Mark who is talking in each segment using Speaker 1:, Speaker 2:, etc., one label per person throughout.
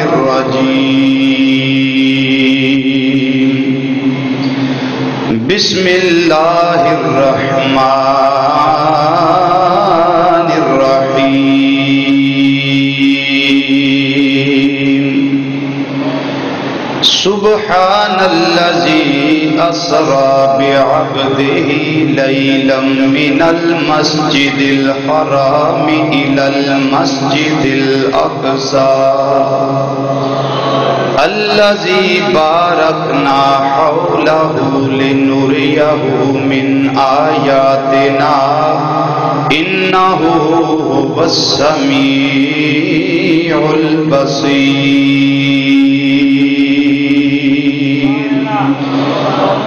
Speaker 1: الرجيم بسم الله الرحمن الرحيم سبحان الذي أسرى بعبده ليلا من المسجد الحرام إلى المسجد الأقصى الذي باركنا حوله لنريه من آياتنا إنه هو السميع البصير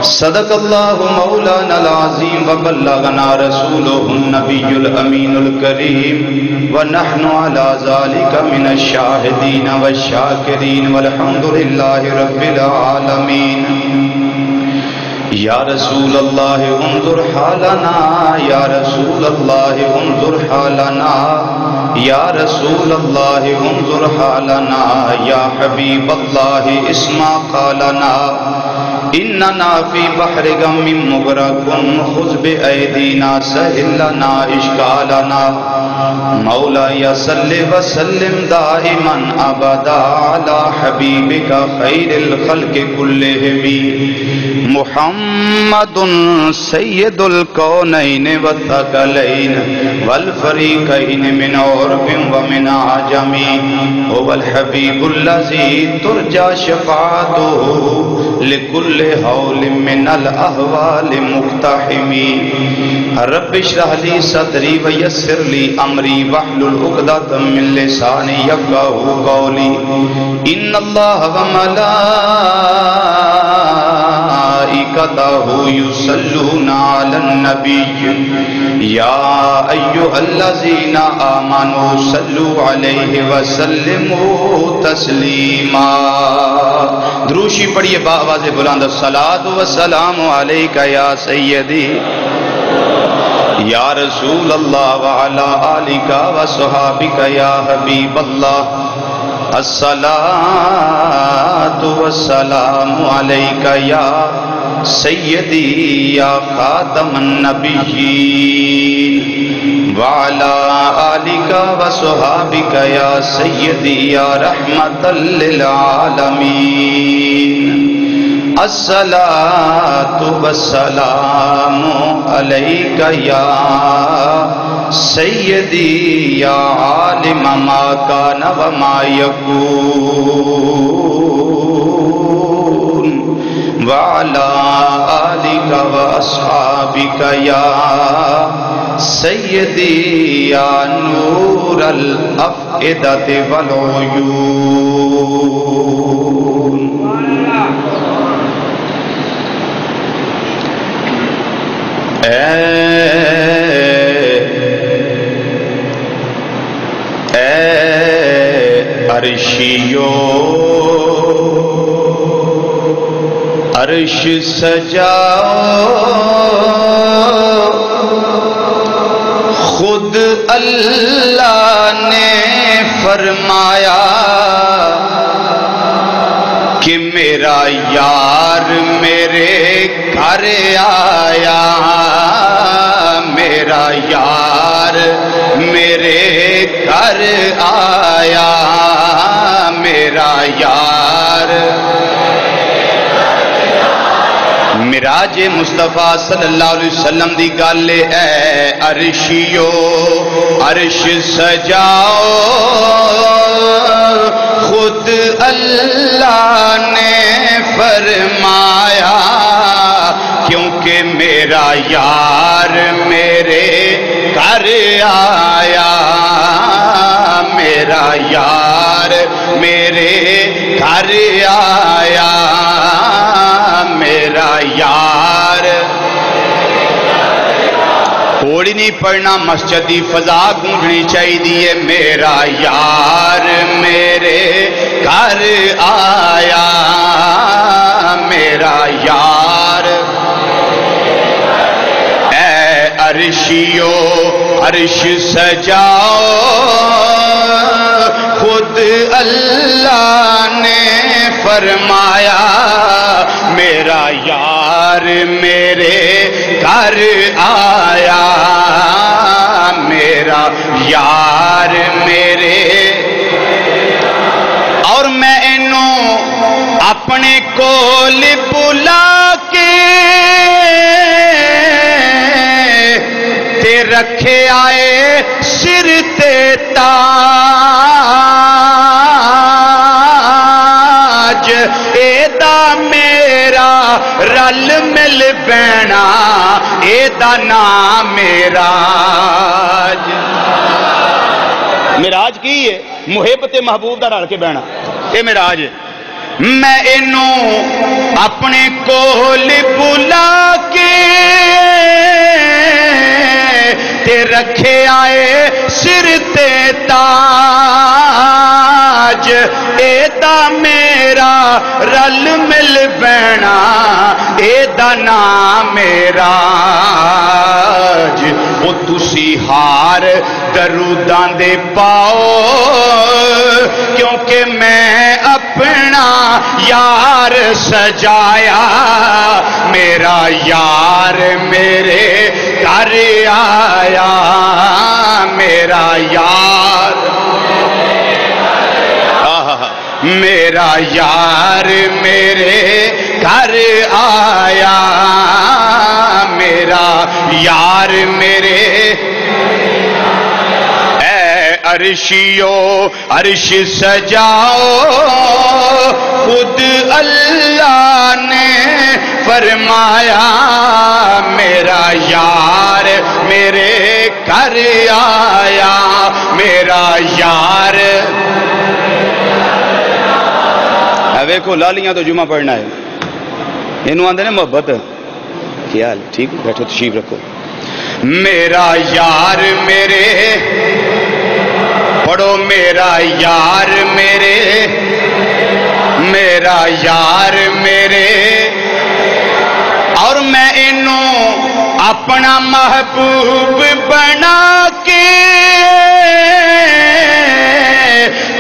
Speaker 1: صدق الله مولانا العظيم وبلغنا رسوله النبي الأمين الكريم ونحن على ذلك من الشاهدين والشاكرين والحمد لله رب العالمين یا رسول اللہ انظر حالنا یا رسول اللہ انظر حالنا یا رسول اللہ انظر حالنا یا حبیب اللہ اسمع قالنا اننا فی بحر غم مغرق خذ بأیدینا سہل لنا اشکالنا مولاي صل وسلم دائما ابدا على حبيبك خير الخلق كلهم محمد سيد الكونين والثقلين والفريقين من عرب ومن عجم هو الحبيب الذي ترجى شفاعته لكل هول من الأهوال مقتحم رب اشرح لي صدري ويسر لي امری واحلل عقدۃ من لسانی یفقهوا قولی ان اللہ وملائکتہ یصلون علی النبی یا ایھا الذین آمنوا صلوا علیہ وسلموا تسلیما دروشی پڑھیے بآواز بلند الصلاۃ والسلام علیک یا سیدی یا رسول اللہ وعلا آلک وصحابک یا حبیب اللہ الصلاۃ والسلام علیک یا سیدی یا خاتم النبیین وعلا آلک وصحابک یا سیدی یا رحمت للعالمین الصلاۃ والسلام علیک یا سیدی یا عالم ما کان وما یکون وعلی آلک واصحابک یا سیدی یا نور الافئدۃ والعیون اے عرشیو عرش سجاؤ خود اللہ نے فرمایا کہ میرا یار میرے گھر آیا میرا یار میرے گھر آیا میرا یار معراج مصطفیٰ صلی اللہ علیہ وسلم دی گل اے عرشیو عرش سجاؤ خود اللہ نے فرمایا کیونکہ میرا یار میرے گھر آیا میرا یار میرے گھر آیا میرا یار کوڑی نہیں پڑھنا مسجد دی فضا گونجنی چاہیے میرا یار میرے گھر آیا میرا یار اے عرشیو عرش سجاؤ خود اللہ فرمایا میرا یار میرے گھر آیا، میرا یار میرے، اور میں انہوں اپنے کول بلا کے تے رکھے آئے سر تے تاج، ایدا میرا رل مل بینا، ایدا نام میراج۔ میراج کی ہے محبت محبوب دا رل کے بہنا، یہ میراج ہے۔ میں انہوں اپنے کول بلا کے تے رکھے آئے سر تے تاج، ایدا میرا رل مل بہنا، ایدا نام میراج۔ وہ تسی ہار دروداں دے پاؤ کیونکہ میں اپنا یار سجایا، میرا یار میرے گھر آیا، میرا یار، میرا یار میرے گھر آیا، میرا یار میرے، اے عرشیو عرش سجاؤ، خود اللہ نے فرمایا میرا یار میرے گھر آیا، میرا یار۔ ویکھو لالیاں تو جمعہ پڑھنا ہے، انہوں آندے نے محبت، کیا حال ٹھیک، بیٹھو تشریف رکھو۔ میرا یار میرے، پڑھو میرا یار میرے، میرا یار میرے، اور میں انہوں اپنا محبوب بنا کے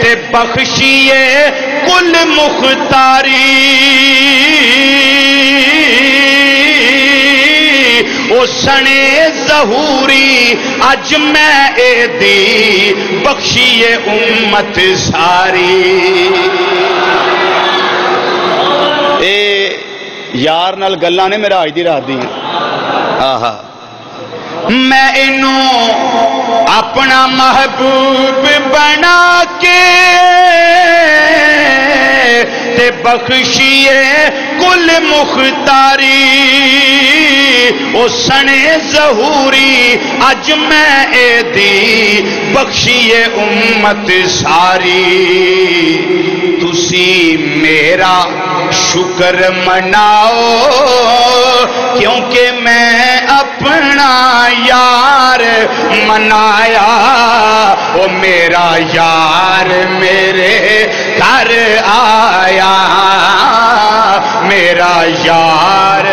Speaker 1: تے بخشیے کل مختاری، او سنے ظہوری اج میں اے دی بخشیے امت ساری۔ اے یار نال گلاں نے میرا اج دی رات دی، آہا، میں انہوں اپنا محبوب بنا کے تے بخشیے کل مختاری، او سنے ظہوری اج میں اے دی بخشیے امت ساری۔ تسی میرا شکر مناؤ کیونکہ میں اپنا یار منایا، او میرا یار میرے گھر آیا، میرا یار،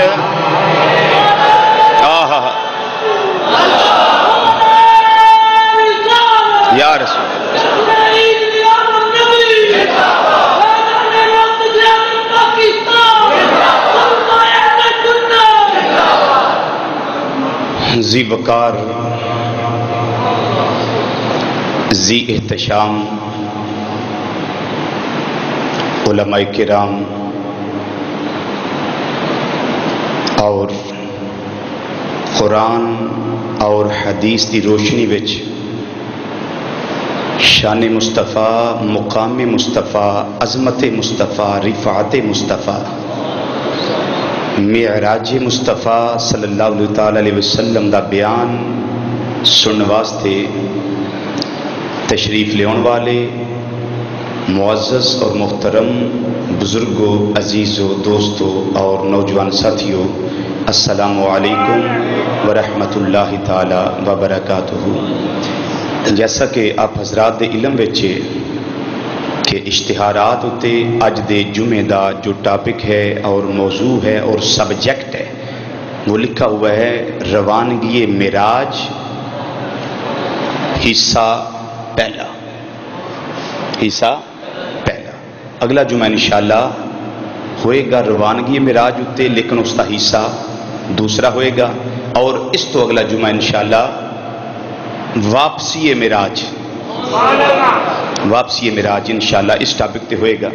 Speaker 1: یا رسول ذی وقار، ذی احتشام، علماء کرام اور قرآن اور حدیث دی روشنی وچ شان مصطفیٰ، مقام مصطفیٰ، عظمت مصطفیٰ، رفعت مصطفیٰ، معراج مصطفیٰ صلی اللہ علیہ وسلم دا بیان سننے واسطے تشریف لیون والے معزز اور محترم بزرگوں، عزیزوں، دوستوں اور نوجوان ساتھیوں، السلام علیکم ورحمۃ اللہ تعالی وبرکاتہ۔ جیسا کہ آپ حضرات دے علم وچے کہ اشتہارات ہوتے اج دے جمعے دا جو ٹاپک ہے اور موضوع ہے اور سبجیکٹ ہے وہ لکھا ہوا ہے روانگی معراج حصہ پہلا، حصہ پہلا۔ اگلا جمعہ انشاءاللہ ہوئے گا روانگی معراج اتے، لیکن اس کا حصہ دوسرا ہوئے گا، اور اس تو اگلا جمعہ انشاءاللہ واپسی معراج، واپسی معراج انشاءاللہ اس ٹاپک تے ہوئے گا۔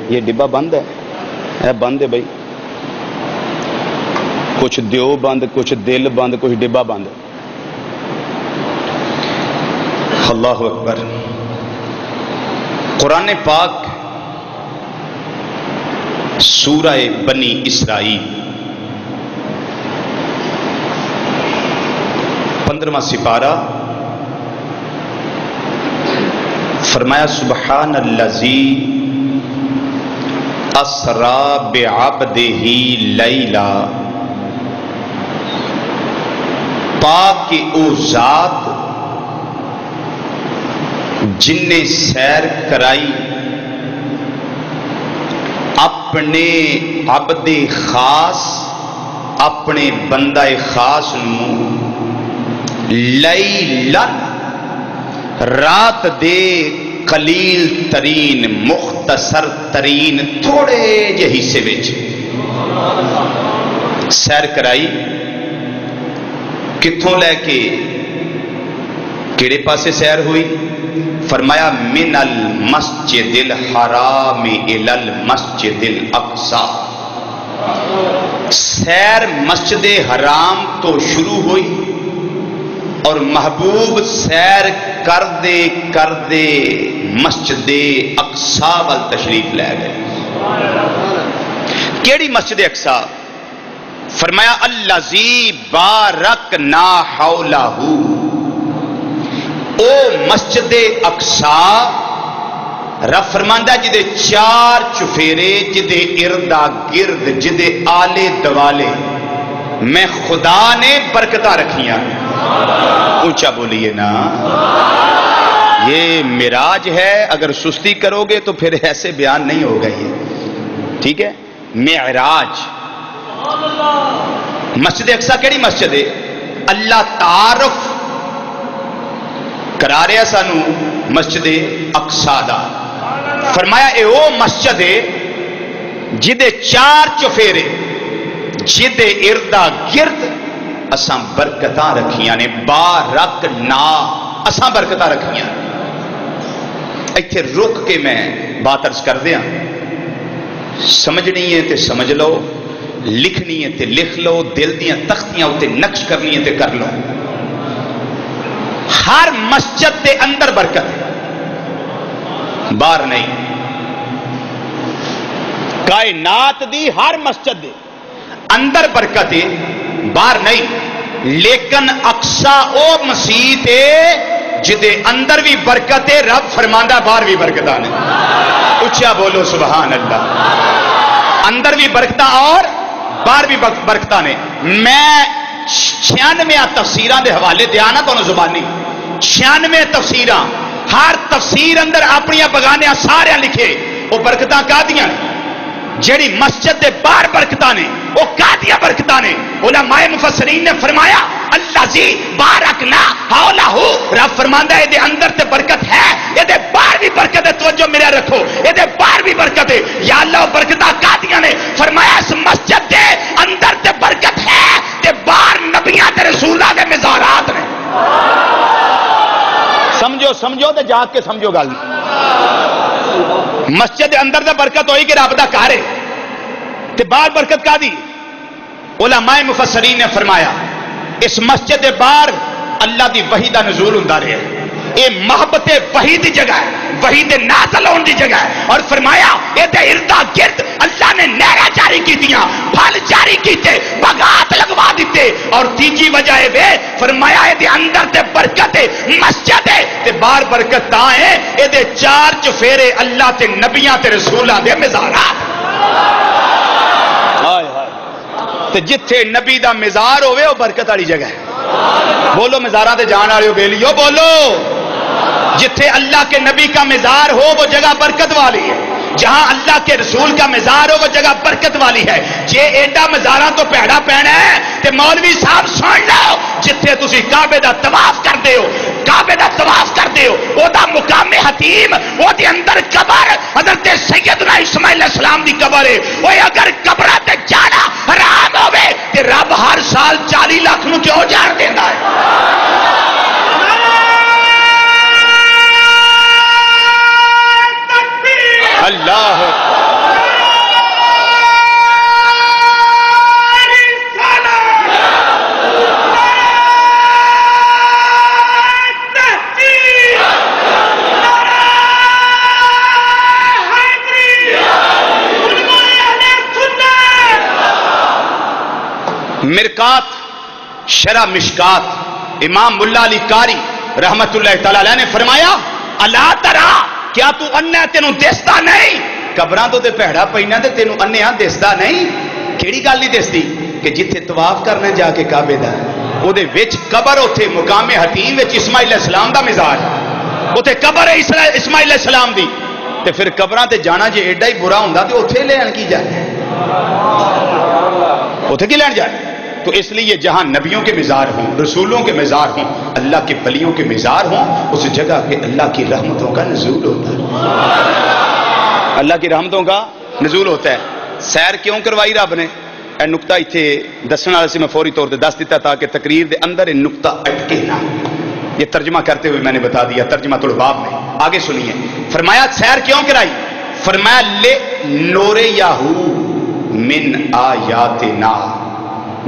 Speaker 1: یہ ڈبہ بند ہے بند ہے بھائی، کچھ دیو بند، کچھ دل بند، کچھ ڈبہ بند۔ اللہ اکبر۔ قرآن پاک سورہ بنی اسرائیل 15واں سپارہ، فرمایا سبحان الذی اسری بعبدہ لیلا، پاک کی او ذات جن نے سیر کرائی اپنے عبد خاص، اپنے بندہ خاص نو، لیلا رات دے قلیل ترین، مختصر ترین تھوڑے جے حصے وچ سیر کرائی۔ کتھوں لے کے کیڑے پاسے سیر ہوئی؟ فرمایا من المسجد الحرام الی المسجد الاقصی، سیر مسجد حرام تو شروع ہوئی اور محبوب سیر کردے کردے مسجد اقصی وال تشریف لے گئے۔ کیڑی مسجد اقصی؟ فرمایا الذی بارکنا حولہ، او مسجد اقصی رب فرماندا جدے چار چفیرے، جدے اردا گرد، جدے آلے دوالے میں خدا نے برکتاں رکھیاں۔ اونچا بولیے نا، یہ معراج ہے، اگر سستی کرو گے تو پھر ایسے بیان نہیں ہوگا یہ، ٹھیک ہے؟ معراج مسجد اقصی کیڑی مسجد ہے؟ اللہ تعارف کرا رہا سانو مسجد اقصی دا۔ فرمایا اے او مسجد ہے جدے چار چفیرے، جدے اردا گرد اساں برکتاں رکھیاں نے، بارکنا اساں برکتاں رکھیاں۔ ایتھے رک کے میں بات عرض کر دیاں، سمجھنی ہے تے سمجھ لو، لکھنی ہے تے لکھ لو، دل دیاں تختیاں تے نقش کرنی ہے تے کر لو۔ ہر مسجد دے اندر برکت ہے، باہر نہیں۔ کائنات دی ہر مسجد دے اندر برکت ہے، باہر نہیں۔ لیکن اقصی او مسجد ہے جدے اندر بھی برکت ہے، رب فرماندا باہر بھی برکتاں نے۔ اچھا بولو سبحان اللہ۔ اندر بھی برکتاں اور باہر بھی برکتاں نے۔ میں 96 تفسیراں دے حوالے دیا نا تو زبانی، 96 تفسیراں، ہر تفسیر اندر اپنی بگانیاں سارے لکھے۔ وہ برکتاں کا دیاں نے جیڑی مسجد دے باہر برکتاں نے، وہ کا دیا برکتاں نے؟ علماء مفسرین نے فرمایا الذی بارکنا حولہ، رب فرماندا ہے دے اندر تے برکت ہے، یہ دے باہر بھی برکت ہے۔ توجہ میرے رکھو، یہ دے باہر بھی برکت ہے۔ یا اللہ برکتاں کا دیاں نے؟ فرمایا اس مسجد دے اندر تے برکت ہے تے باہر نبیاں تے رسولاں دے مزارات نے۔ سمجھو تے جا کے سمجھو گل۔ مسجد دے اندر تے برکت ہوئی کہ رب دا گھر ہے، تے باہر برکت کا دی؟ علماء مفسرین نے فرمایا اس مسجد دے باہر اللہ دی وحی دا نزول ہوندا رہیا، یہ محبت وحی دی جگہ ہے، وحی دے نازل ہون دی جگہ ہے۔ اور فرمایا اے دے اردا گرد اللہ نے نہراں جاری کیتیاں، پھل جاری کیتے، باغات لگوا دیتے۔ اور تیجی وجہ ہے فرمایا اے دے اندر تے برکت ہے، مسجد ہے تے باہر برکت تاں ہے اے دے چار چفیرے اللہ تے نبیاں تے رسولاں دے مزارات۔ تے جتھے نبی دا مزار ہوئے وہ برکت والی جگہ ہے۔ بولو مزاراں تے جان والے بیلیو بولو، جتھے اللہ کے نبی کا مزار ہو وہ جگہ برکت والی ہے۔ جہاں اللہ کے رسول کا مزار ہو وہ جگہ برکت والی ہے. جے ایڈا مزاراں تو پیڑا پینا ہے تے مولوی صاحب سن لو جتھے تسی کعبے دا طواف کردے ہو کعبے دا طواف کردے ہو او دا مقام حتیم او دے اندر قبر حضرت سیدنا اسماعیل علیہ السلام دی قبر ہے. اوے اگر قبراں تے جانا حرام ہوے تے رب ہر سال 40 لاکھ نو کیوں جان دیندا ہے؟ اللہ مرکات شرح مشکات امام ملا علی قاری رحمت اللہ تعالی علیہ نے فرمایا الا ترا کیا تو انیا تینوں دستا نہیں قبراں تو تے پیڑا پینا تے تینوں انیا دستا نہیں کیڑی گل نہیں دستی کہ جتھے طواف کرنا جا کے کعبے دا او دے وچ قبر اوتھے مقام حتیم وچ اسماعیل علیہ السلام دا مزار اوتھے قبر ہے اسماعیل علیہ السلام دی تے پھر قبراں تے جانا جے ایڈا ہی برا ہوندا تے اوتھے لین کی جانا اوتھے کی لین جانا. تو اس لیے جہاں نبیوں کے مزار ہوں رسولوں کے مزار ہوں اللہ کے ولیوں کے مزار ہوں اس جگہ پہ اللہ کی رحمتوں کا نزول ہوتا ہے. اللہ کی رحمتوں کا نزول ہوتا ہے. سیر کیوں کروائی رب نے؟ اے نقطہ اتنے دسنے والے سے میں فوری طور پہ دس دیتا تاکہ تقریر دے اندر یہ نقطہ اٹکے نہ. یہ ترجمہ کرتے ہوئے میں نے بتا دیا ترجمہ الباب میں. آگے سنیے فرمایا سیر کیوں کرائی؟ فرمایا لے نور یاہو من آیاتنا.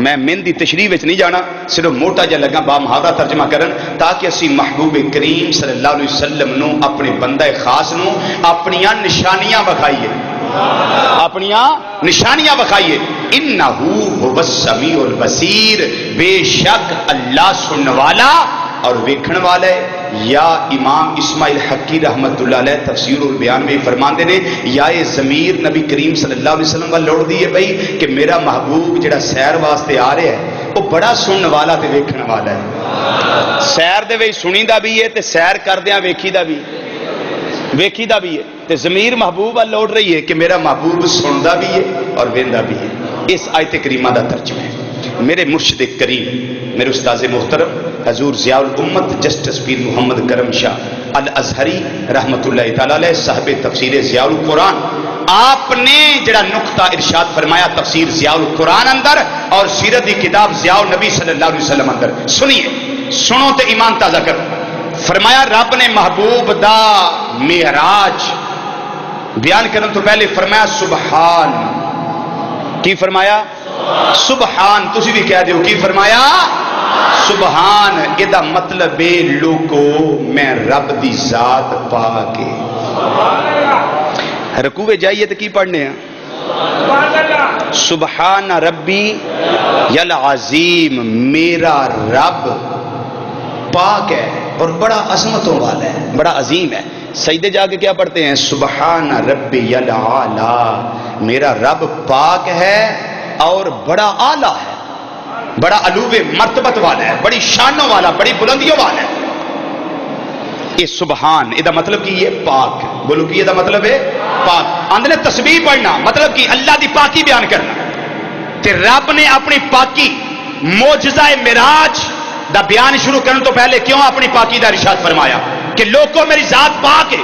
Speaker 1: میں من دی تشریح وچ نہیں جانا صرف موٹا جا لگا با محاورہ ترجمہ کرن تاکہ اسی محبوب کریم صلی اللہ علیہ وسلم نو اپنے بندہ خاص نو اپنیاں نشانیاں بخائیے اپنیاں نشانیاں بخائیے. انہو هو السمیع البصیر بے شک اللہ سننے والا اور ویکھن والا ہے. یا امام اسماعیل حقی رحمت اللہ علیہ تفسیر البیان میں فرماندے نے یا یہ ضمیر نبی کریم صلی اللہ علیہ وسلم کا لوڑ دی ہے بھائی کہ میرا محبوب جڑا سیر واسطے آ رہا ہے وہ بڑا سننے والا تے ویکھن والا ہے. سیر دے وچ سنی دا بھی ہے تے سیر کردیاں ویکھی دا بھی ہے تے ضمیر محبوب لوٹ رہی ہے کہ میرا محبوب سندا بھی ہے اور ویندا بھی ہے. اس آیت کریمہ دا ترجمہ ہے میرے مرشد کریم میرے استاذ محترم حضور ضیاء الامت جسٹس پیر محمد کرم شاہ الازہری رحمت اللہ تعالی علیہ صاحب تفسیر ضیاء القرآن. آپ نے جڑا نقطہ ارشاد فرمایا تفسیر ضیاء القرآن اندر اور سیرت دی کتاب ضیاء النبی صلی اللہ علیہ وسلم اندر سنیے سنو تے ایمان تازہ کرو. فرمایا رب نے محبوب دا معراج بیان کرنے تو پہلے فرمایا سبحان. کی فرمایا؟ سبحان. تسی بھی کہہ دیو کی فرمایا؟ سبحان. یہ دا مطلب ہے لوگو میں رب دی ذات پا کے رکوع جائیے تو کی پڑھنے ہیں سبحان ربی یل عظیم. میرا رب پاک ہے اور بڑا عظمتوں والا ہے بڑا عظیم ہے. سجدے جا کے کیا پڑھتے ہیں؟ سبحان ربی یل اعلی. میرا رب پاک ہے اور بڑا اعلیٰ ہے بڑا علو مرتبت والا ہے بڑی شانوں والا بڑی بلندیوں والا ہے. یہ سبحان یہ مطلب کہ یہ پاک. بولو کہ یہ مطلب ہے پاک. اندر تسبیح پڑھنا مطلب کہ اللہ دی پاکی بیان کرنا. تے رب نے اپنی پاکی معجزہ معراج دا بیان شروع کرنے تو پہلے کیوں اپنی پاکی دا ارشاد فرمایا کہ لوگوں میری ذات پاک ہے.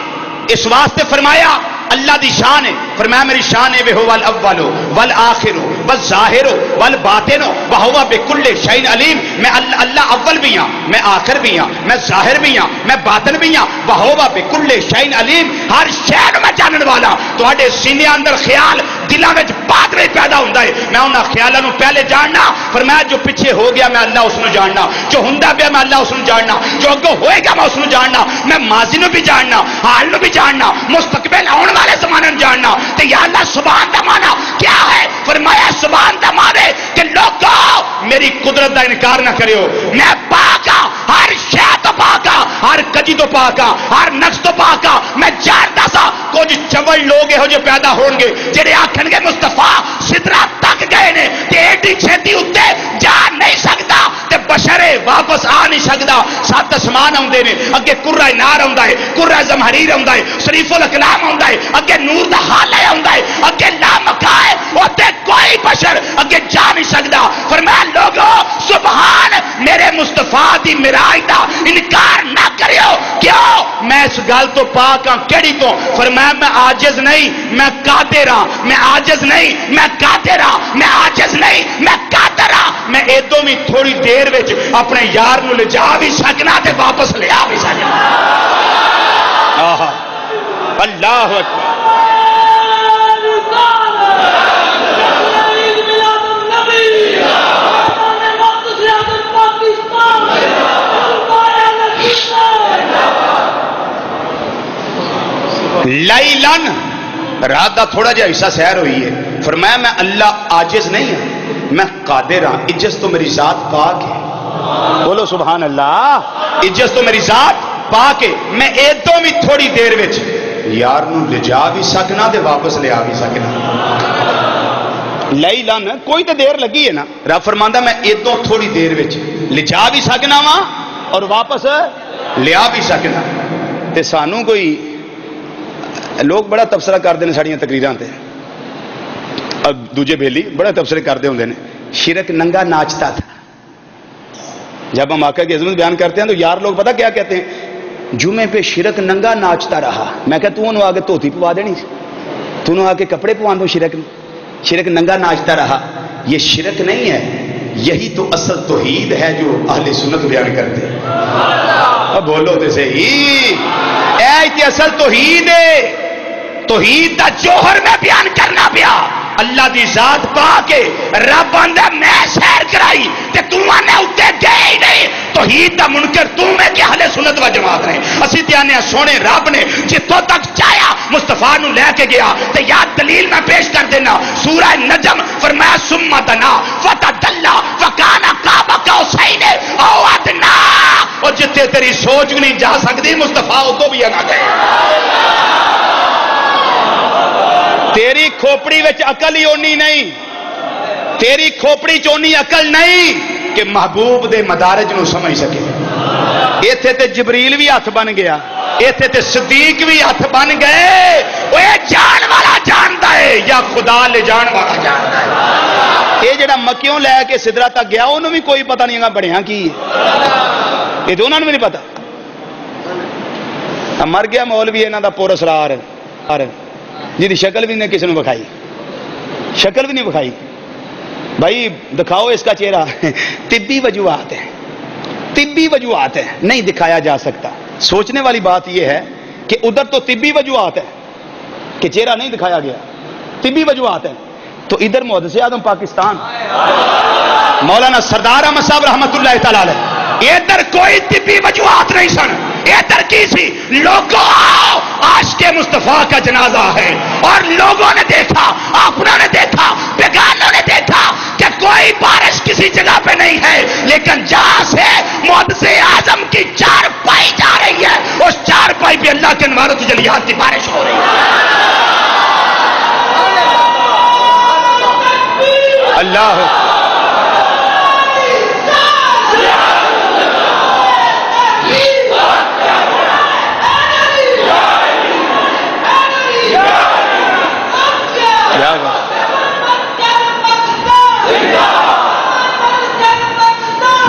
Speaker 1: اس واسطے فرمایا اللہ دی شان ہے. فرمایا میری شان ہے وہ الاول والآخر والظاہر والباطن وہو بکل شیء علیم. میں اللہ اول بھی ہاں میں آخر بھی ہاں میں ظاہر بھی ہاں میں باطن بھی ہاں وہو بکل شیء علیم. ہر شے میں جانن والا. تواڈے سینے اندر خیال دلاں وچ بعد میں پیدا ہوندا ہے. میں انہاں خیالاں نوں پہلے جاننا. فرمایا جو پیچھے ہو گیا میں اللہ اس نوں جاننا. جو ہوندا پیا میں اللہ اس نوں جاننا. جو اگوں ہوئے گا میں اس نوں جاننا. میں ماضی نوں بھی جاننا حال نوں بھی جاننا مستقبل آنے والے زمانے نوں جاننا. تے یا اللہ سبحان دا معنی کیا ہے؟ فرمایا سبحان دا معنی کہ لوگوں میری قدرت دا انکار نہ کریو. میں پاک ہاں ہر شے تو پاک ہاں ہر کجی تو پاک ہاں ہر نقص تو پاک ہاں. میں جاندا سا کچھ چول لوگ ہو جو پیدا ہون گے جڑے آکھن گے مصطفیٰ سدرا تک گئے نے تے ایڈی چھتی اتے جا نہیں سکتا تے بشرے واپس آ نہیں سکتا. 7 اسمان آندے نے اگے قرہ نار آندا ہے, قرہ زمہریر آندا ہے, شریف الاقلام آندا ہے, اگے نور دا حالہ آندا ہے, اگے لامکا ہے, اوتے کوئی بشر اگے جا نہیں سکتا. فرمایا لوگو سبحان میرے مصطفیٰ دی معراج دا انکار نہ کریو. کیوں؟ میں اس گل تو پاک ہاں. کیڑی تو؟ فرمایا میں عاجز نہیں میں قادر ہاں. میں عاجز نہیں میں قادر ہاں. میں عاجز نہیں میں قادر ہاں. میں ادوں بھی تھوڑی دیر وچ اپنے یار نو لے جا بھی سکنا تے واپس لے آ بھی سکنا. اللہ اکبر. لیلن رات دا تھوڑا جہا حصہ سیر ہوئی ہے. فرمایا میں اللہ عاجز نہیں ہوں میں قادر ہاں. عجز تو میری ذات پاک ہے. بولو سبحان اللہ. عجز تو میری ذات پاک ہے. میں ایدوں بھی تھوڑی دیر وچ یار نو لے جا بھی سکنا تے واپس لے آ بھی سکنا. لیلن کوئی تے دیر لگی ہے نا. رب فرماندا میں ایدوں تھوڑی دیر وچ لے جا بھی سکنا وا اور واپس لے آ بھی سکنا. تے سانو کوئی لوگ بڑا تبصرہ کرتے ہیں ساڑیاں تقریراں تے. اب دوجے بیلی بڑا تبصرے کرتے ہوندے نے شرک ننگا ناچتا تھا. جب ہم آقا کی عظمت بیان کرتے ہیں تو یار لوگ پتہ کیا کہتے ہیں جمعے پہ شرک ننگا ناچتا رہا. میں کہتا تو انہوں آگے توتی پوا دینی تو انہوں آگے کپڑے پوان دو. شرک ننگا ناچتا رہا. یہ شرک نہیں ہے, یہی تو اصل توحید ہے جو اہل سنت بیان کرتے ہیں. اب بولو تے صحیح اے اصل توحید ہے. توحید دا جوہر میں بیان کرنا پیا. اللہ دی ذات پاک ہے. رب آندا میں سیر کرائی تے تو نے اوتے گئے ہی نہیں. توحید دا منکر تو میں کہ اہل سنت و جماعت نے. اسی تے آنے سونے رب نے جتوں تک چاہیا مصطفیٰ نو لے کے گیا. تے یاد دلیل میں پیش کر دینا سورہ نجم. فرمایا ثم دنا فتدلى فكان قاب قوسين او ادنى. اور جتے تیری سوچ نہیں جا سکتی مصطفیٰ تو بھی آ گئے. تیری کھوپڑی وچ عقل ہی اونی نہیں. تیری کھوپڑی چونی عقل نہیں کہ محبوب دے مدارج نو سمجھ سکے. ایتھے تے جبریل بھی ہاتھ بن گیا, ایتھے تے صدیق بھی ہاتھ بن گئے. وہ جان والا جانتا ہے یا خدا لے جان والا جانتا ہے. یہ جڑا مکیوں لے کے سدرا تک گیا انہوں بھی کوئی پتہ نہیں بڑھیا کی یہ تو انہوں نے بھی نہیں پتا. مر گیا مولوی انہاں دا پورس رار جی دی شکل بھی نہیں کسی نے بکھائی. شکل بھی نہیں بکھائی. بھائی دکھاؤ اس کا چہرہ. طبی وجوہات ہیں, طبی وجوہات ہیں, نہیں دکھایا جا سکتا. سوچنے والی بات یہ ہے کہ ادھر تو طبی وجوہات ہیں کہ چہرہ نہیں دکھایا گیا, طبی وجوہات ہیں. تو ادھر محدث اعظم پاکستان مولانا سردار احمد صاحب رحمت اللہ تعالی علیہ, ادھر کوئی طبی وجوہات نہیں سن. ادھر کی سی لوگوں آؤ عاشق مصطفیٰ کا جنازہ ہے. اور لوگوں نے دیکھا, اپنوں نے دیکھا, بیگانوں نے دیکھا کہ کوئی بارش کسی جگہ پہ نہیں ہے, لیکن جہاں سے محدث اعظم کی 4 پائی جا رہی ہے اس 4 پائی پہ اللہ کے انوار و تجلیات کی بارش ہو رہی ہے. اللہ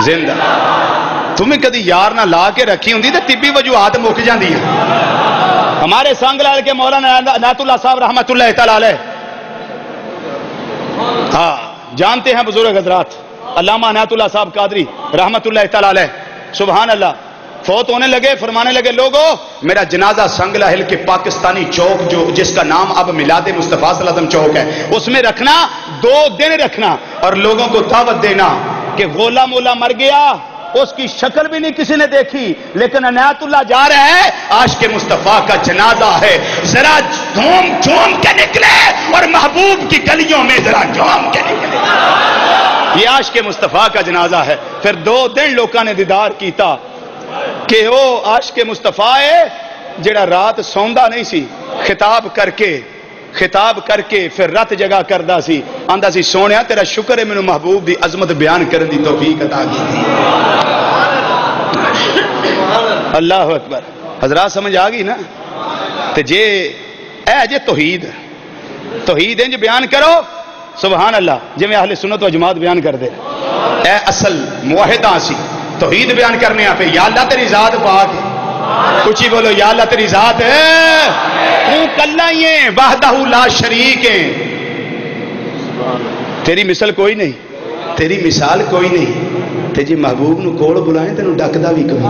Speaker 1: زندہ. تمہیں کدی یار نہ لا کے رکھی ہوں تو طبی وجوہات مک جاندی ہیں. ہمارے سانگ لال کے مولانا عنایت اللہ صاحب رحمت اللہ تعالی علیہ, ہاں جانتے ہیں بزرگ حضرات, علامہ عنایت اللہ صاحب قادری رحمت اللہ تعالی علیہ, سبحان اللہ, فوت ہونے لگے. فرمانے لگے لوگوں میرا جنازہ سنگ لاہل کے پاکستانی چوک جو جس کا نام اب میلاد مصطفیٰ صلی اللہ علیہ وسلم چوک ہے اس میں رکھنا, 2 دن رکھنا اور لوگوں کو دعوت دینا کہ غلام مولا مر گیا, اس کی شکل بھی نہیں کسی نے دیکھی, لیکن عنایت اللہ جا رہے ہیں, عاشق مصطفیٰ کا جنازہ ہے, ذرا جھوم جھوم کے نکلے اور محبوب کی گلیوں میں ذرا جھوم کے نکلے. یہ عاشق مصطفیٰ کا جنازہ ہے. پھر 2 دن لوگوں نے دیدار کیتا کہ وہ عاشق مصطفیٰ ہے جڑا رات سوندا نہیں سی, خطاب کر کے خطاب کر کے پھر رت جگہ کردا سی آندا سی سونیا تیرا شکر ہے مینوں محبوب دی عظمت بیان کرن دی توفیق عطا کیتی اللہ اکبر حضرات سمجھ آ گئی نا تے جے اے جے توحید انج بیان کرو سبحان اللہ جی میں اہل سنت و جماعت بیان کر دے اے اصل موحداں سی توحید بیان کرنے پہ یا اللہ تیری ذات پاک ہے کچھ بولو یا اللہ تیری ذات ہے تو کلا ہی ہے وحدہ لا شریک ہے تیری مثل کوئی نہیں تیری مثال کوئی نہیں تے جی محبوب نو کول بلائیں تینوں ڈکدا بھی کوئی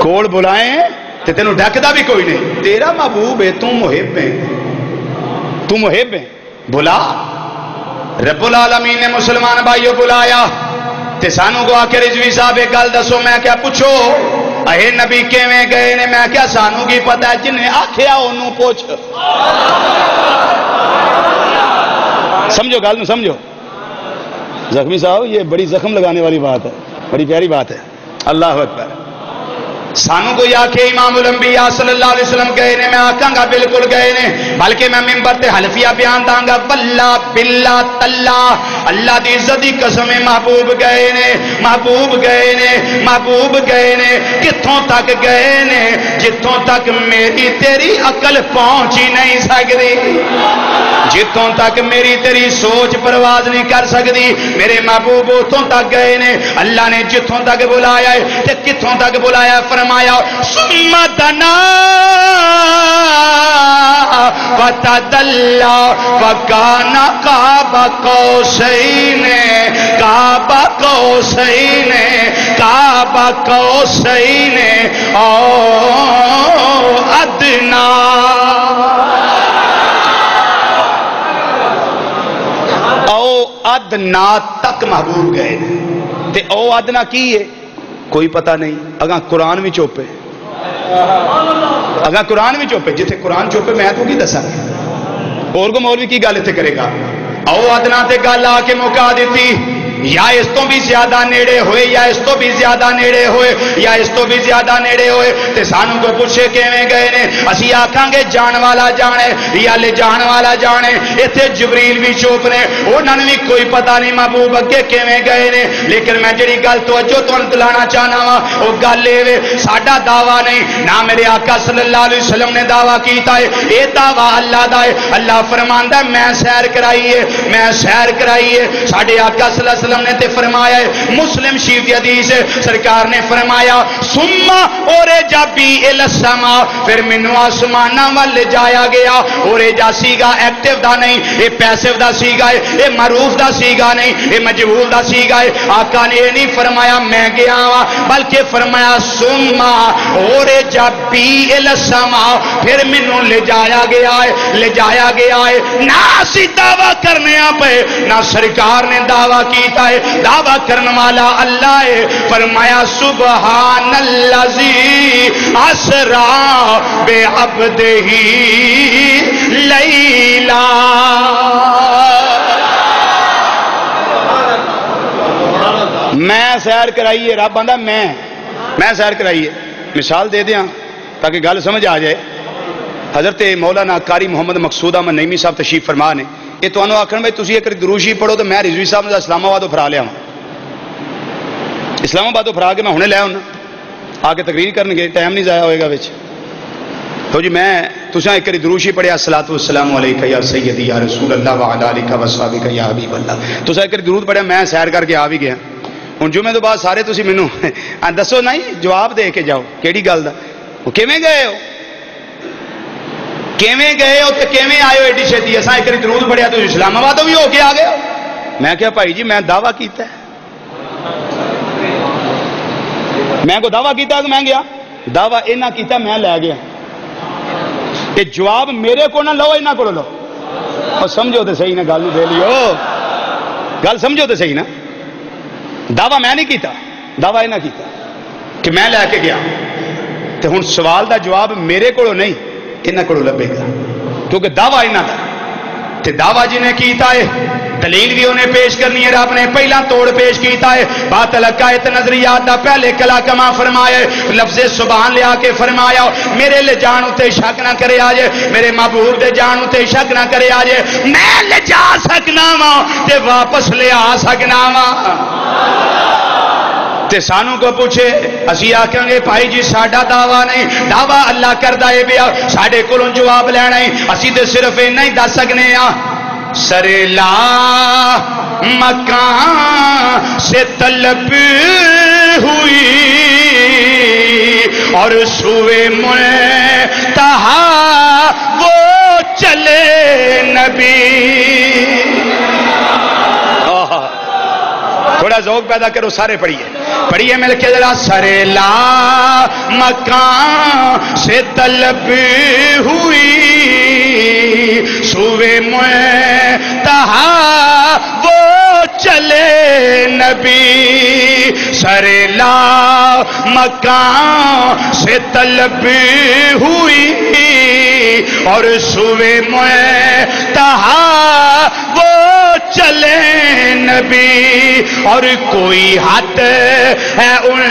Speaker 1: کول بلائیں تے تینوں ڈکدا بھی کوئی نہیں تیرا محبوب ہے تو محب ہے تو محب ہے بلا رب العالمین نے مسلمان بھائیو بلایا تے سانو کو آ کے رضوی صاحب ایک گل دسو میں کیا پوچھو اے نبی کیویں گئے نے میں کیا سانو کی پتہ ہے جن نے آکھیا اونوں پوچھ سمجھو گل نو سمجھو زخمی صاحب یہ بڑی زخم لگانے والی بات ہے بڑی پیاری بات ہے اللہ اکبر سانو کو یا کہ امام الانبیاء صلی اللہ علیہ وسلم گئے نے میں آکھاں گا بالکل گئے نے بلکہ میں منبر تے حلفیہ بیان داں گا واللہ باللہ تاللہ اللہ دی عزت دی قسم محبوب گئے نے محبوب گئے نے محبوب گئے نے کتھوں تک گئے نے جتھوں تک میری تیری عقل پہنچی نہیں سکتی جتوں تک میری تیری سوچ پرواز نہیں کر سکتی میرے محبوب اتوں تک گئے نے اللہ نے جتوں تک بلایا ہے تے کتوں تک بلایا فرمایا ثم دنا فتدلى فكان قاب قوسين او ادنى او ادنا تک محبوب گئے تے او ادنا کی ہے کوئی پتہ نہیں اگاں قرآن بھی چوپے اگاں قرآن بھی چوپے جتھے قرآن چوپے میں تو کی دساں اور کو مولوی کی گل اتنے کرے گا او ادنا تے گل آ کے موقع دیتی یا اس تو بھی زیادہ نیڑے ہوئے یا اس تو بھی زیادہ نیڑے ہوئے یا اس تو بھی زیادہ نیڑے ہوئے تے سانوں کو پوچھے کیویں گئے نے اسی آکھاں گے جان والا جانے یا لے جان والا جانے ایتھے جبریل بھی چوپ نے انہاں نے بھی کوئی پتہ نہیں محبوب اگے کیویں گئے نے لیکن میں جڑی گل توجہ تانوں دلانا چاہنا وا او گل اے ساڈا دعویٰ نہیں نہ میرے آقا صلی اللہ علیہ وسلم نے دعویٰ کیتا ہے اے دعویٰ اللہ دا ہے اللہ فرماندا ہے میں سیر کرائی ہے ساڈے آقا صلی اللہ علیہ وسلم نے تے فرمایا ہے مسلم شریف کی حدیث ہے سرکار نے فرمایا ثم اورجا بی الی السماء پھر مینوں آسماناں ول لے جایا گیا اورجا سیگا ایکٹیو دا نہیں اے پیسو دا سیگا ہے اے معروف دا سیگا نہیں اے مجہول دا سیگا ہے آقا نے یہ نہیں فرمایا میں گیا وا بلکہ فرمایا ثم اورجا بی الی السماء پھر مینوں لے جایا گیا ہے نہ اسی دعویٰ کرنے پے نہ سرکار نے دعویٰ کیتا ہے دعویٰ کرنے والا اللہ ہے فرمایا سبحان الذی اسرا بعبدہ لیلا میں سیر کرائیے رب آندا میں سیر کرائیے مثال دے دیاں تاکہ گل سمجھ آ جائے حضرت مولانا قاری محمد مقصود احمد نعیمی صاحب تشریف فرما نے یہ تو انہوں آکھن بھائی تسی ایک دروشی پڑھو تو میں رضوی صاحب نے اسلام آباد پھرا لیا ہوں اسلام آباد پھرا کے میں ہونے لیا ہوں آ کے تقریر کرنے گے ٹائم نہیں ضائع ہوئے گا بچ تو جی میں تساں ایک دروشی پڑھیا الصلاۃ والسلام علیکہ یا سیدی یا رسول اللہ وعلی آلہ وصحبہ یا حبیب اللہ تساں ایک درود پڑھیا میں سیر کر کے آ بھی گیا ہوں جمعے تو بعد سارے تسی مینوں دسو نہیں جواب دے کے جاؤ کیڑی گل دا وہ کیویں گئے ہو تے کیویں آئے ہو ایڈی چھتی اساں ایک درود پڑھیا تو اسلام آباد بھی ہو کے آ گئے میں کہا بھائی جی میں دعویٰ کیتا ہے میں کو دعویٰ کیتا ہے تو میں گیا دعویٰ اینا کیتا میں لے گیا کہ جواب میرے کو نہ لو اینا کو لو اور سمجھو تے صحیح نا گل دے لیو گل سمجھو تے صحیح نا دعویٰ میں نہیں کیتا دعویٰ اینا کیتا کہ میں لے کے گیا تے ہن سوال دا جواب میرے کو نہیں انہاں کو لبے گا کیونکہ دعویٰ انہاں دا تے دعویٰ جی نے کیتا ہے دلیل بھی انہیں پیش کرنی ہے. رب نے پہلا توڑ پیش کیتا ہے باطل عقائد نظریات دا. پہلے کلا کما فرمایا لفظ سبحان لیا کے فرمایا میرے لے جان تے شک نہ کرے آج, میرے محبوب دے جان تے شک نہ کرے آج, میں لے جا سکنا وا تے واپس لے آ سکنا وا. تے سانو کو پوچھے اسی آکھیں گے بھائی جی ساڈا دعویٰ نہیں, دعویٰ اللہ کردا ہے بیا ساڈے کولوں جواب لینا ہے. اسی تے صرف اینا ہی دس سکنے ہاں سر لا مکان سے طلب ہوئی اور سوئے منتہا وہ چلے نبی. تھوڑا ذوق پیدا کرو, سارے پڑھیے مل کے ذرا. سر لا مکان سے طلب ہوئی سوئے منتہا وہ چلے نبی. سر لا مکان سے طلب ہوئی اور سوئے منتہا وہ چلے نبی. اور کوئی حد ہے ان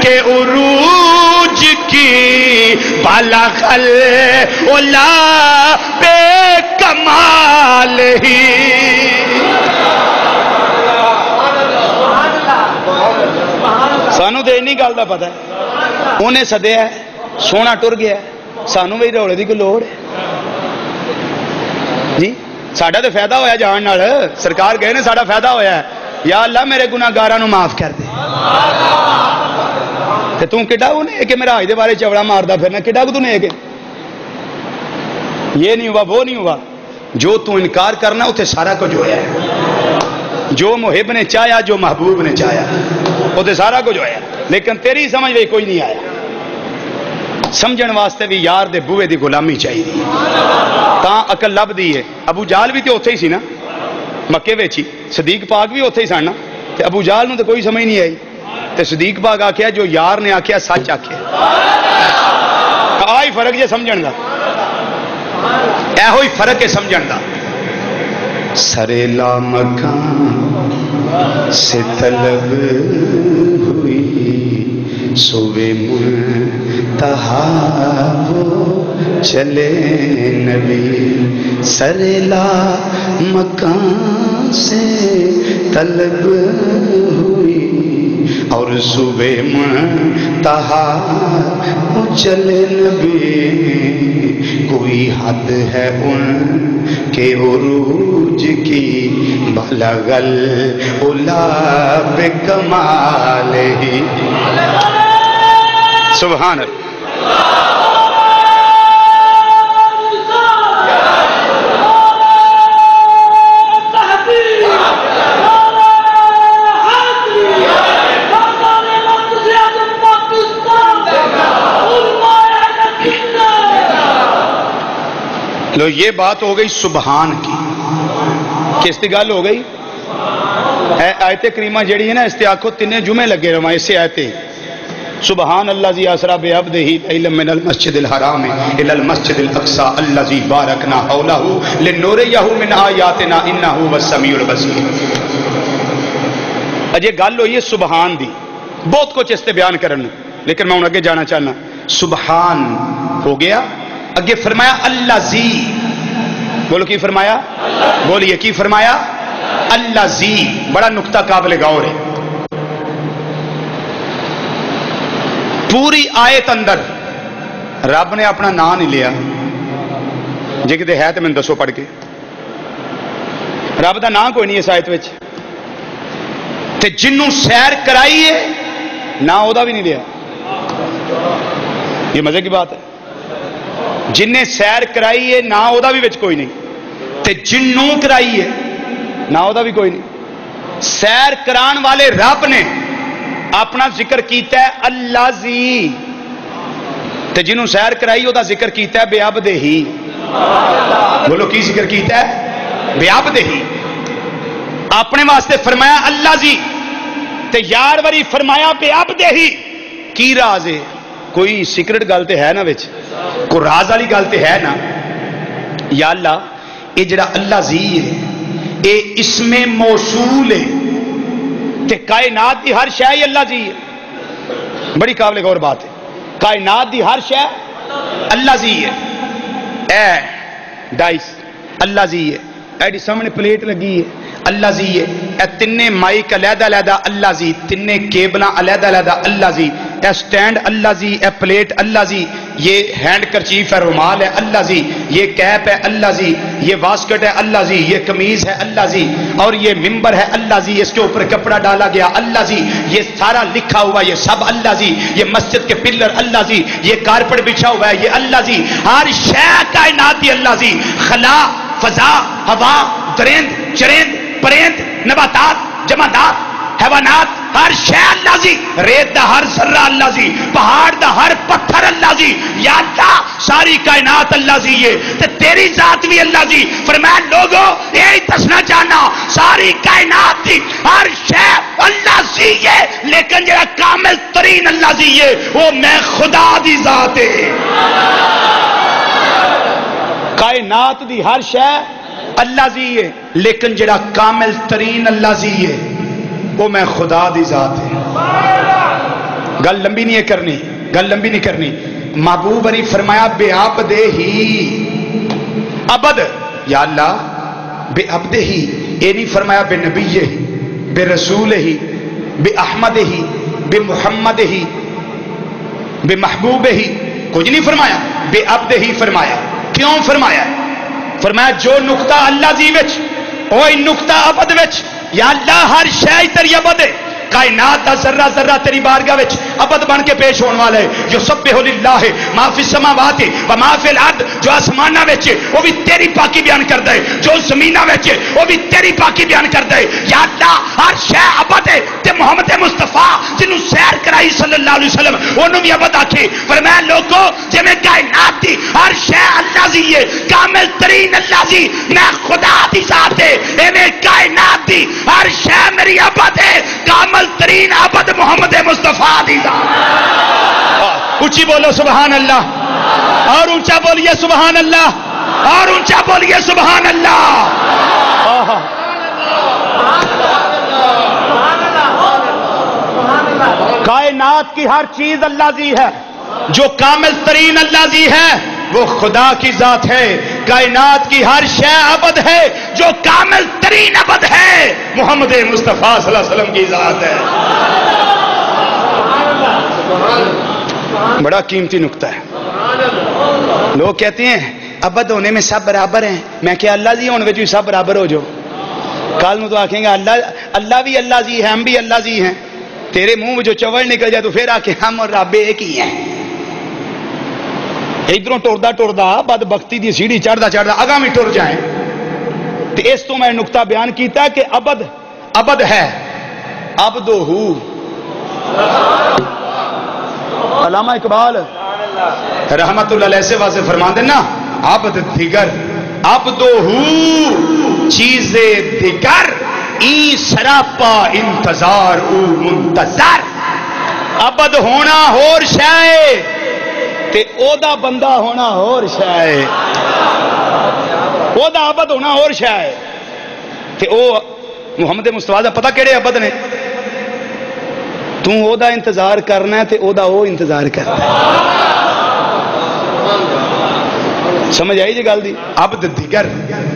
Speaker 1: کے عروج کی بلغ الاولا بے کمال ہی. سانو تو اینی گل کا پتا ہے انہیں سدیا سونا ٹر گیا, سانو بھی روڑے کی کوئی لوڑ ہے جی. ساڈا تو فائدہ ہویا جان نال, سرکار گئے نے ساڈا فائدہ ہویا ہے. یا اللہ میرے گناہگاراں نو معاف کر دے. تے توں کڈا ہونے کہ میرا حج دے بارے چوڑا ماردا پھرنا, کڈا تو نے کہ یہ نہیں ہوا وہ نہیں ہوا. جو تو انکار کرنا اتنے سارا کچھ ہویا ہے. جو محب نے چاہیا جو محبوب نے چاہیا اتنے سارا کچھ ہویا, لیکن تیری سمجھ میں کوئی نہیں آیا. سمجھن واسطے بھی یار دے بوئے دی غلامی چاہیے تاں عقل لب دی ہے. ابو جہل بھی تو اوتھے ہی سی نا مکے وچ ہی, صدیق پاک بھی اوتھے ہی سن نا, تے ابو جہل نو تے کوئی سمجھ نہیں آئی. تے صدیق پاک آکھیا جو یار نے آکھیا سچ آکھیا. آہی فرق جے سمجھن دا, ایہو ہی فرق ہے سمجھن دا. سر لا مکان سے طلب ہوئی صبح منتہا وہ چلے نبی. سر لا مکان سے طلب ہوئی اور صبح منتہا وہ چلے نبی. کوئی حد ہے ان کے عروج کی بلغ الاولا بکمال ہی. سبحان اللہ. لو یہ بات ہو گئی سبحان کی. کس کی گل ہو گئی؟ آیت کریمہ جڑی ہے نا اس تے آکھو تینے جمعے لگے رہا اسے آیتے. سبحان الذی اسری بعبدہ لیلا من المسجد الحرام الی المسجد الاقصی الذی بارکنا حولہ لنریہ من آیاتنا انہ هو السمیع البصیر. اجے گل ہوئی ہے سبحان دی, بہت کچھ اس تے بیان کرن, لیکن میں ہن اگے جانا چاہنا. سبحان ہو گیا, اگے فرمایا الذی. بولو کی فرمایا, بولیے کی فرمایا, الذی. بڑا نقطہ قابل غور ہے. پوری آیت اندر رب نے اپنا نام نہیں لیا. جے کتے ہے تو میں دسو پڑھ کے. رب دا نام کوئی نہیں اس آیت وچ, تے جنوں سیر کرائی ہے نہ او دا بھی نہیں لیا. یہ مزے کی بات ہے. جنہیں سیر کرائی ہے نہ او دا بھی وچ کوئی نہیں, تے جنوں کرائی ہے نہ او دا بھی کوئی نہیں. سیر کران والے رب نے اپنا ذکر کیتا ہے الذی, تے جنوں سیر کرائی او دا ذکر کیتا ہے بعبدہ. بولو کی ذکر کیتا ہے؟ بعبدہ. اپنے واسطے فرمایا الذی, تے یار وری فرمایا بعبدہ. کی راز ہے؟ کوئی سیکرٹ گل تے ہے نا وچ, کوئی راز والی گل تے ہے نا. یا اللہ یہ جڑا الذی ہے اے اسم موصول ہے تے کائنات دی ہر شے اللہ جی ہے. بڑی قابل غور بات ہے. کائنات دی ہر شے اللہ جی ہے. اے ڈائس اللہ جی ہے. ایڈی سامنے پلیٹ لگی ہے اللہ جی ہے. اے تنے مائک علیحدہ علیحدہ اللہ جی. تنے کیبلاں علیحدہ علیحدہ اللہ جی. اے stand Allah G. A plate اللہ جی. یہ ہینڈ کرچیف ہے رومال ہے اللہ جی. یہ کیپ ہے اللہ جی. یہ واسکٹ ہے اللہ جی. یہ قمیض ہے اللہ جی. اور یہ ممبر ہے اللہ جی. اس کے اوپر کپڑا ڈالا گیا اللہ جی. یہ سارا لکھا ہوا یہ سب اللہ جی. یہ مسجد کے پلر اللہ جی. یہ کارپٹ بچھا ہوا ہے یہ اللہ جی. ہر شے کائنات دی اللہ جی. خلا فضا ہوا درند چرند پرند نباتات جمادات حیوانات ہر شے اللہ جی. ریت دا ہر ذرہ اللہ جی. پہاڑ دا ہر پتھر اللہ جی. یا اللہ ساری کائنات اللہ جی ہے تے تیری ذات بھی اللہ جی. فرمایا لوگوں یہی دسنا چاہنا ساری کائنات دی ہر شے اللہ جی ہے لیکن جڑا کامل ترین اللہ جی ہے وہ میں خدا دی ذات ہے. کائنات دی ہر شے اللہ جی ہے لیکن جڑا کامل ترین اللہ جی ہے وہ میں خدا دی ذات ہے. گل لمبی نہیں کرنی. گل لمبی نہیں کرنی. محبوب علی فرمایا بے عبد ہی عبد یا اللہ بے عبد ہی. یہ نہیں فرمایا بے نبی ہی بے رسول ہی بے احمد ہی بے محمد ہی بے محبوب ہی کچھ نہیں فرمایا. بے عبد ہی فرمایا. کیوں فرمایا؟ فرمایا جو نقطہ اللہ جی وچ وہی نقطہ عبد وچ. یا اللہ ہر شے تیری عبد ہے. کائنات دا ذرہ ذرہ تیری بارگاہ وچ عبد بن کے پیش ہونے والا ہے. یسبح للہ ما فی السماوات و ما فی الارض. جو آسماناں وچ وہ بھی تیری پاکی بیان کردا ہے. جو زمیناں وچ وہ بھی تیری پاکی بیان کردا ہے. یا اللہ ہر شے عبد ہے تے محمد مصطفیٰ جنوں سیر کرائی صلی اللہ علیہ وسلم اونوں بھی عبد آکھے. فرمایا لوگوں جویں کائنات دی ہر شے اللہ جی ہے کامل ترین اللہ جی میں خدا دی ذات ہے ایویں کائنات دی ہر شے میری عبد ہے کامل ترین عبد محمد مصطفیٰ دی ذات. اونچی بولو سبحان اللہ. اور اونچا بولیے سبحان اللہ. اور اونچا بولیے سبحان اللہ. کائنات کی ہر چیز اللہ جی ہے. جو کامل ترین اللہ جی ہے وہ خدا کی ذات ہے. کائنات کی ہر شے عبد ہے. جو کامل ترین عبد ہے محمد مصطفیٰ صلی اللہ علیہ وسلم کی ذات ہے. بڑا قیمتی نقطہ ہے. لوگ کہتے ہیں عبد ہونے میں سب برابر ہیں. میں کہ اللہ جی ہونے میں بھی سب برابر ہو جو. کل میں تو آکھیں گے اللہ بھی اللہ جی ہے ہم بھی اللہ جی ہیں. تیرے منہ میں جو چوڑ نکل جائے تو پھر آ کے ہم اور رب ایک ہی ہیں. ادھروں ٹردا ٹردا بد بختی دی سیڑھی چڑھدا چڑھدا اگاں بھی ٹر جائیں. تو اس تو میں نقطہ بیان کیتا کہ عبد ہے. عبدہ علامہ اقبال رحمت اللہ علیہ سے واضح فرما دینا عبد دیگر عبدہ چیز دیگر این سراپا انتظار او منتظر. عبد ہونا ہور شے تے او دا بندہ ہونا ہور شے. او دا عبد ہونا ہور شے تے او محمد مصطفیٰ دا پتہ کیڑے عبد نے. تو او دا انتظار کرنا ہے تے او دا او انتظار کرنا ہے. سمجھ آئی جی گل دی. عبد دیگر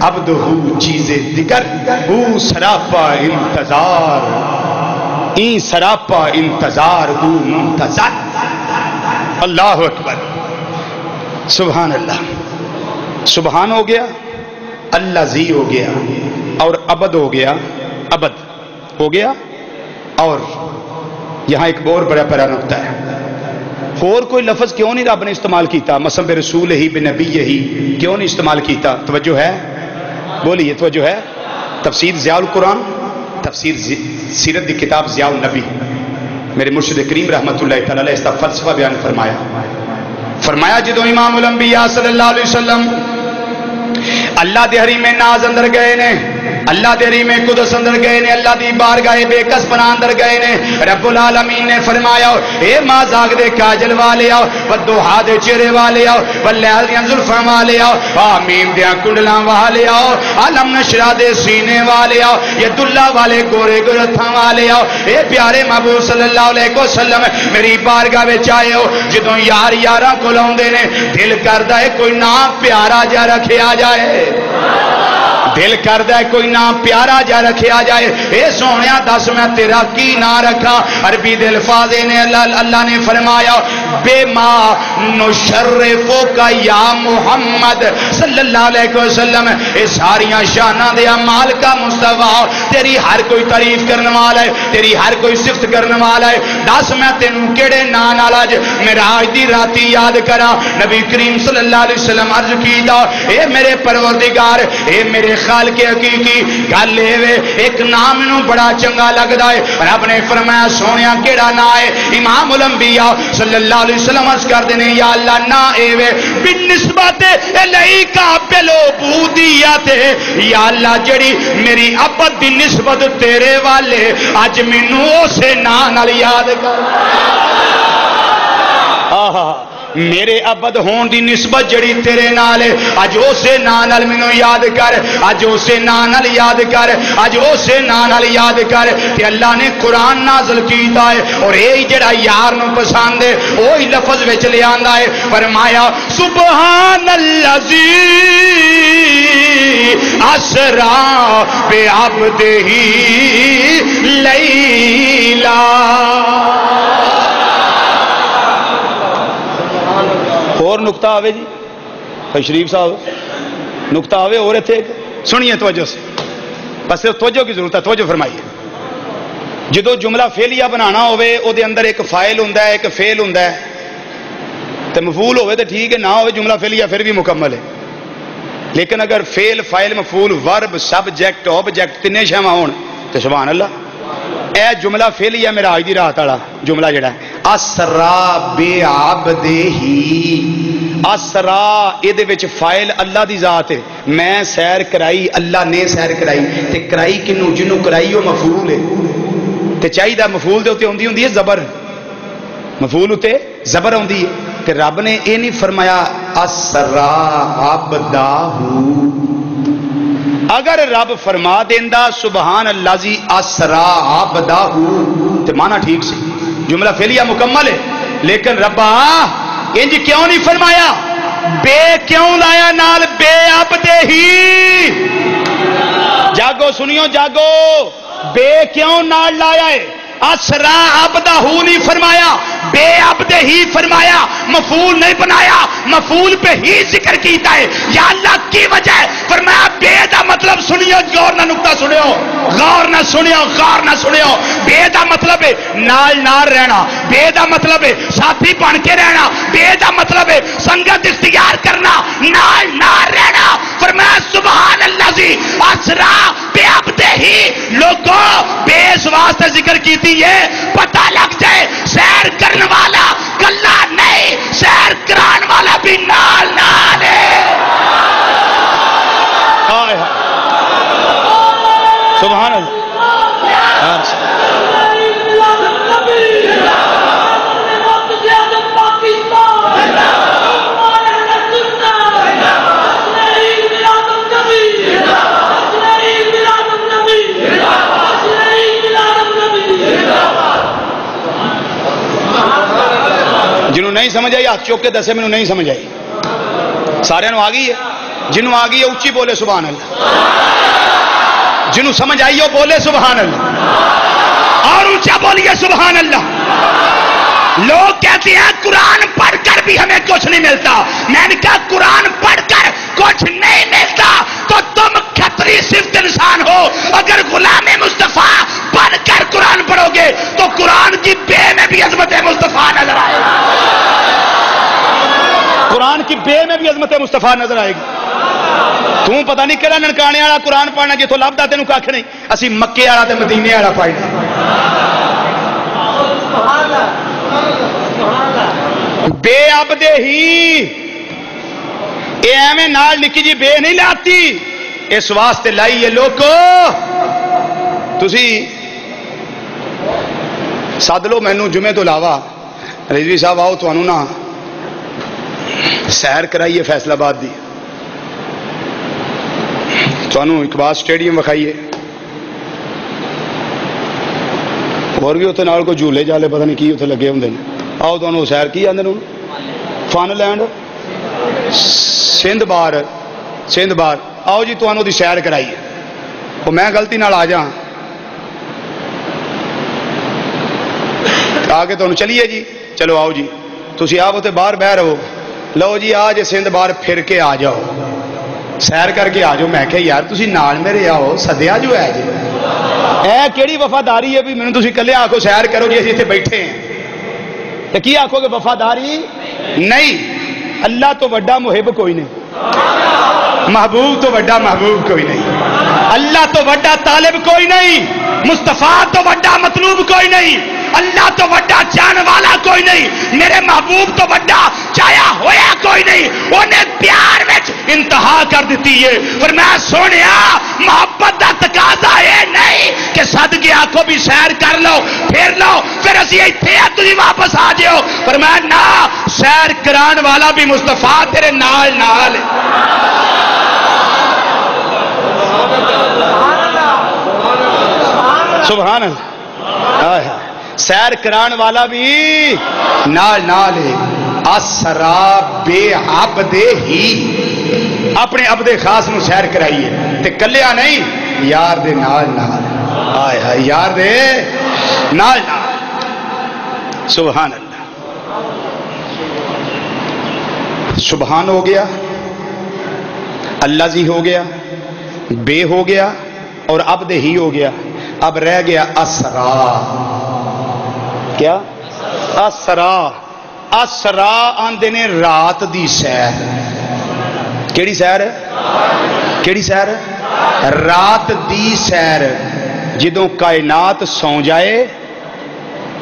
Speaker 1: عبد ہو چیز دیگر او سراپا انتظار این سراپا انتظار او منتظر. اللہ اکبر. سبحان اللہ. سبحان ہو گیا اللہ زی ہو گیا اور عبد ہو گیا عبد ہو گیا. اور یہاں ایک اور بڑا پیارا نقطہ ہے. اور کوئی لفظ کیوں نہیں رب نے استعمال کیتا؟ مثلا بے رسول ہی بے نبی ہی کیوں نہیں استعمال کیتا؟ توجہ ہے بولیے توجہ ہے. تفسیر ضیاء القرآن تفسیر سیرت دی کتاب ضیاء النبی میرے مرشد کریم رحمت اللہ تعالی علیہ اس کا فلسفہ بیان فرمایا جدو امام الانبیاء صلی اللہ علیہ وسلم اللہ دے حریم ناز اندر گئے نے اللہ دے رحیم قدس اندر گئے نے، اللہ دی بارگاہ بے کس پناہ اندر گئے نے، رب العالمین نے فرمایا اے ما زاغ دے کاجل والے آؤ، والضحیٰ دے چہرے والے آؤ، واللیل دیاں زلفاں والے آؤ، آمین دیاں کنڈلاں والے آؤ، علم نشرہ دے سینے والے آؤ، ید اللہ والے گورے گرتھاں والے آؤ، اے پیارے محبوب صلی اللہ علیہ وسلم میری بارگاہ وچ آئے ہو، جدوں یار یاراں کول اوندے نے دل کردا ہے کوئی نام پیارا جا رکھیا جائے، دل کردا ہے کوئی نام پیارا جا رکھیا جائے، اے سونیا دس میں تیرا کی نہ رکھا؟ عربی دے الفاظ نے اللہ نے فرمایا بے ما نشرفو کا یا محمد صلی اللہ علیہ وسلم، اے ساریاں شاناں دے مال کا مصطفیٰ، تیری ہر کوئی تعریف کرنے والا ہے، تیری ہر کوئی صفت کرنے والا ہے، دس میں تینوں کیڑے نام نال اج معراج دی راتی یاد کرا؟ نبی کریم صلی اللہ علیہ وسلم عرض کیتا اے میرے پروردگار، اے میرے خالق حقیقی، گل اے وے ایک نام نو بڑا چنگا لگدا ہے، رب نے فرمایا سونیا کیڑا نا ہے؟ امام الانبیاء صلی اللہ علیہ وسلم عرض کردے نے یا اللہ نا اے وے بالنسبت الیک بالعبودیت، یا اللہ جڑی میری عبد دی نسبت تیرے والے اج مینوں اسے نا نال یاد کر، میرے عبد ہون دی نسبت جڑی تیرے نال ہے اج اسے نا نال مینوں یاد کر، اج اسے نا نال یاد کر، اج اسے نا نال یاد کر۔ تے اللہ نے قرآن نازل کیتا ہے اور یہی جڑا یار نو پسند ہے وہی لفظ وچ لے آندا ہے، فرمایا سبحان الذی اسرا بعبدہ لیلا۔ اور نقطہ آوے جی شریف صاحب، نقطہ آوے اور اتنے سنیے توجہ سے، بس صرف توجہ کی ضرورت ہے، توجہ فرمائیے۔ جدو جملہ فعلیہ بنانا ہوئے او دے اندر ایک فاعل ہوندا ہے، ایک فعل ہوندا ہے، تے مفعول ہوئے تے ٹھیک ہے، نہ ہوئے جملہ فعلیہ پھر بھی مکمل ہے، لیکن اگر فعل فاعل مفعول ورب سبجیکٹ آبجیکٹ تینے شامل ہون تے سبحان اللہ۔ اے جملہ فعلیہ معراج دی رات والا جملہ جڑا ہے اسرا بعبدہ، اسرا اے دے وچ فاعل اللہ دی ذات ہے، میں سیر کرائی، اللہ نے سیر کرائی، تے کرائی کنوں جنوں کرائی وہ مفعول ہے، تے چاہیے مفعول دے اوتے ہوندی ہے زبر، مفعول اتے زبر ہوندی ہے، تے رب نے اے نہیں فرمایا اسرا عبدہ، اگر رب فرما دیندا سبحان اللہ جی اسرا عبدہ تے مانا ٹھیک سی، جملہ فعلیہ مکمل ہے، لیکن ربا انج کیوں نہیں فرمایا؟ بے کیوں لایا نال بے عبدہ ہی؟ جاگو سنیو جاگو، بے کیوں نال لایا ہے؟ اسرا عبدہ نہیں فرمایا، بے عبدہ ہی فرمایا، مفعول نہیں بنایا، مفعول پہ ہی ذکر کیتا ہے، یا اللہ کی وجہ ہے فرمایا بے دا مطلب سنیو، غور نہ نکتہ سنیو، غور نہ سنیو، غور نہ سنیو، بے دا مطلب ہے نال نال رہنا، بے دا مطلب ہے ساتھی بن کے رہنا، بے دا مطلب ہے سنگت اختیار کرنا، نال نال رہنا، فرمایا سبحان اللہ جی اسرا بے عبدہ ہی، لوگوں بے اس واسطے ذکر کیتی ہے پتہ لگ جائے سیر کرنے والا کلا نہیں، سیر کران والا بھی نال نال ہے۔ سبحان اللہ۔ جنہوں نہیں سمجھ آئی ہاتھ چوک کے دسے میں نہیں سمجھ آئی، سارے نو آ گئی ہے، جنہوں آ گئی ہے اچھی بولے سبحان اللہ، جنہوں سمجھ آئی ہو بولے سبحان اللہ، اور اونچا بولیے سبحان اللہ۔ لوگ کہتے ہیں قرآن پڑھ کر بھی ہمیں کچھ نہیں ملتا، میں نے کہا قرآن پڑھ کر کچھ نہیں ملتا تو تم کھتری صفت انسان ہو، اگر غلام مصطفیٰ پڑھ کر قرآن پڑھو گے تو قرآن کی بے میں بھی عظمت مصطفیٰ نظر آئے گی، قرآن کی بے میں بھی عظمت مصطفیٰ نظر آئے گی۔ تم پتہ نہیں کہڑا ننکانے والا قرآن پڑھنا جتوں لبدا تینوں کھ نہیں، اسی مکے والا تے مدینے والا پڑھنا۔ بے عبدہ ہی، اے ایویں نال نکی جی بے نہیں لاتی، اس واسطے لائی ہے لوگو تسی سد لو مینو جمعے تو علاوہ رضوی صاحب آؤ تو نا سیر کرائیے فیصل آباد دی تو اقبال سٹیڈیم وکھائیے اور بھی اتنے نال کو جھولے جالے پتہ نہیں کی اتنے لگے ہوں آؤ تو سیر کی آدھے فن لینڈ سندھ بار آؤ جی تو دی سیر کرائیے وہ میں غلطی نال آ جا آ کے تو چلیے جی چلو آؤ جی تھی آپ اتنے باہر بہ رہو لو جی آ جی سندھ بار پھر کے آ جاؤ سیر کر کے آ جاؤ میں کہ یار تھی نال میرے آؤ سدیا جو ہے جی اے کیڑی وفاداری ہے بھی مینوں تسی کلے آکھو سیر کرو جی اسی اتنے بیٹھے ہیں تو کی آکھو گے وفاداری نہیں اللہ تو بڑا محب کوئی نہیں محبوب تو بڑا محبوب کوئی نہیں اللہ تو بڑا طالب کوئی نہیں مصطفیٰ تو بڑا مطلوب کوئی نہیں اللہ تو بڑا جان والا کوئی نہیں میرے محبوب تو بڑا چایا ہویا کوئی نہیں انہیں پیار وچ انتہا کر دیتی ہے پر میں سونیا محبت دا تقاضا ہے نہیں کہ صدقے آنکھوں بھی سیر کر لو پھر اسی ایتھے تسی واپس آ جاؤ پر میں نہ سیر کران والا بھی مصطفیٰ تیرے نال سبحان اللہ سیر کران والا بھی نال اسرا بے عبد ہی اپنے عبد خاص نو سیر کرائیے تے کلیا نہیں یار دے نال آئے ہائے یار دے نال سبحان اللہ سبحان ہو گیا اللہ زی ہو گیا بے ہو گیا اور عبد ہی ہو گیا اب رہ گیا اسرا کیا اسرا آندے نے رات دی سیر کیڑی سیر ہے کیڑی سیر ہے رات دی سیر جدوں کائنات سو جائے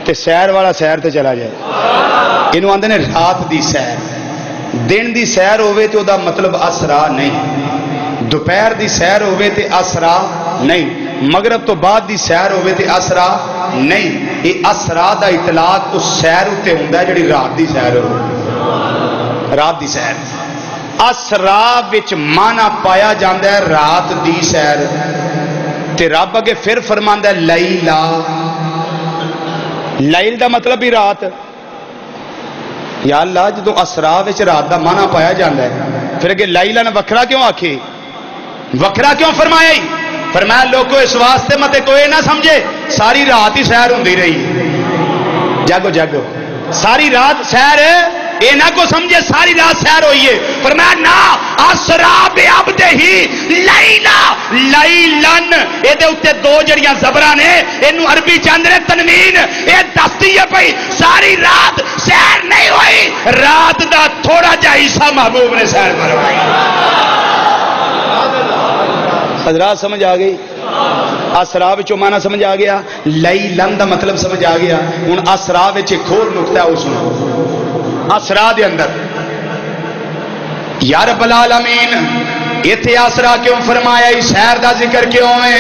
Speaker 1: تے سیر والا سیر تے چلا جائے انہوں آندے نے رات دی سیر دن دی سیر ہوئے تے او دا مطلب اسرا نہیں دوپہر دی سیر ہوئے تے اسرا نہیں مغرب تو بعد دی سیر ہوئے تے اسرا نہیں یہ اسرا دا اطلاق اس سیر اتے ہوندا ہے جڑی رات دی سیر ہو رات دی سیر اسرا وچ مانا پایا جاندا ہے رات دی سیر تے رب اگے پھر فرماندا ہے لیلا لیل دا مطلب ہی رات یا اللہ جدوں اسرا وچ رات دا مانا پایا جاندا ہے پھر اگے لیلا نے وکھرا کیوں آکھے وکھرا کیوں فرمایا ہی فرمایا لوگوں اس واسطے متے کوئی نہ سمجھے ساری رات ہی سیر ہوندی رہی جاگو جاگو ساری رات سیر اے نہ کو سمجھے ساری رات سیر ہوئی ہے فرمایا نا اسرا بعبد ہی لیلا لیلن اے دے اوتے دو جڑیاں زبراں نے اینو عربی چاندے نے تنوین اے دستی ہے بھئی ساری رات سیر نہیں ہوئی رات دا تھوڑا جا حصہ محبوب نے سیر کروائی حضرات سمجھ آ گئی اسرا وچوں معنی سمجھ آ گیا لیلن دا مطلب سمجھ آ گیا ہن اسرا وچ ایک اور نقطہ ہے اس اسرا دے اندر یا رب العالمین ایتھے اسرا کیوں فرمایا اس سیر دا ذکر کیوں ہے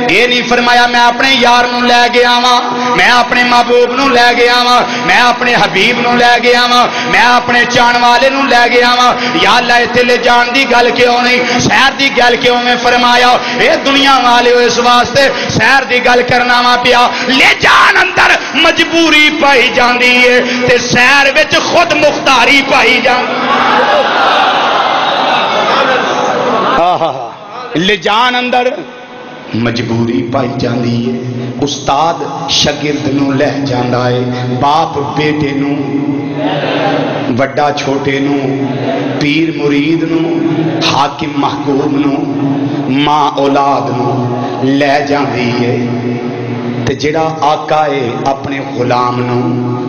Speaker 1: اے نہیں فرمایا میں اپنے یار نو لے گیا ہاں میں اپنے محبوب نو لے گیا ہاں میں اپنے حبیب نو لے گیا ہاں میں اپنے چان والے نو لے گیا ہاں یا اللہ ایتھے لے جان دی گل کیوں نہیں سیر دی گل کیوں میں فرمایا اے دنیا والے اس واسطے سیر دی گل کرنا وا پیا لے جان اندر مجبوری پائی جاندی ہے تے سیر وچ خود مختاری پائی جاندی لے جان اندر مجبوری پائی جاندی ہے استاد شاگرد نو لے جاندا ہے باپ بیٹے نو وڈا چھوٹے نو پیر مرید نو حاکم محکوم نو ماں اولاد نو لے جاندی ہے تے جڑا آقا ہے اپنے غلام نو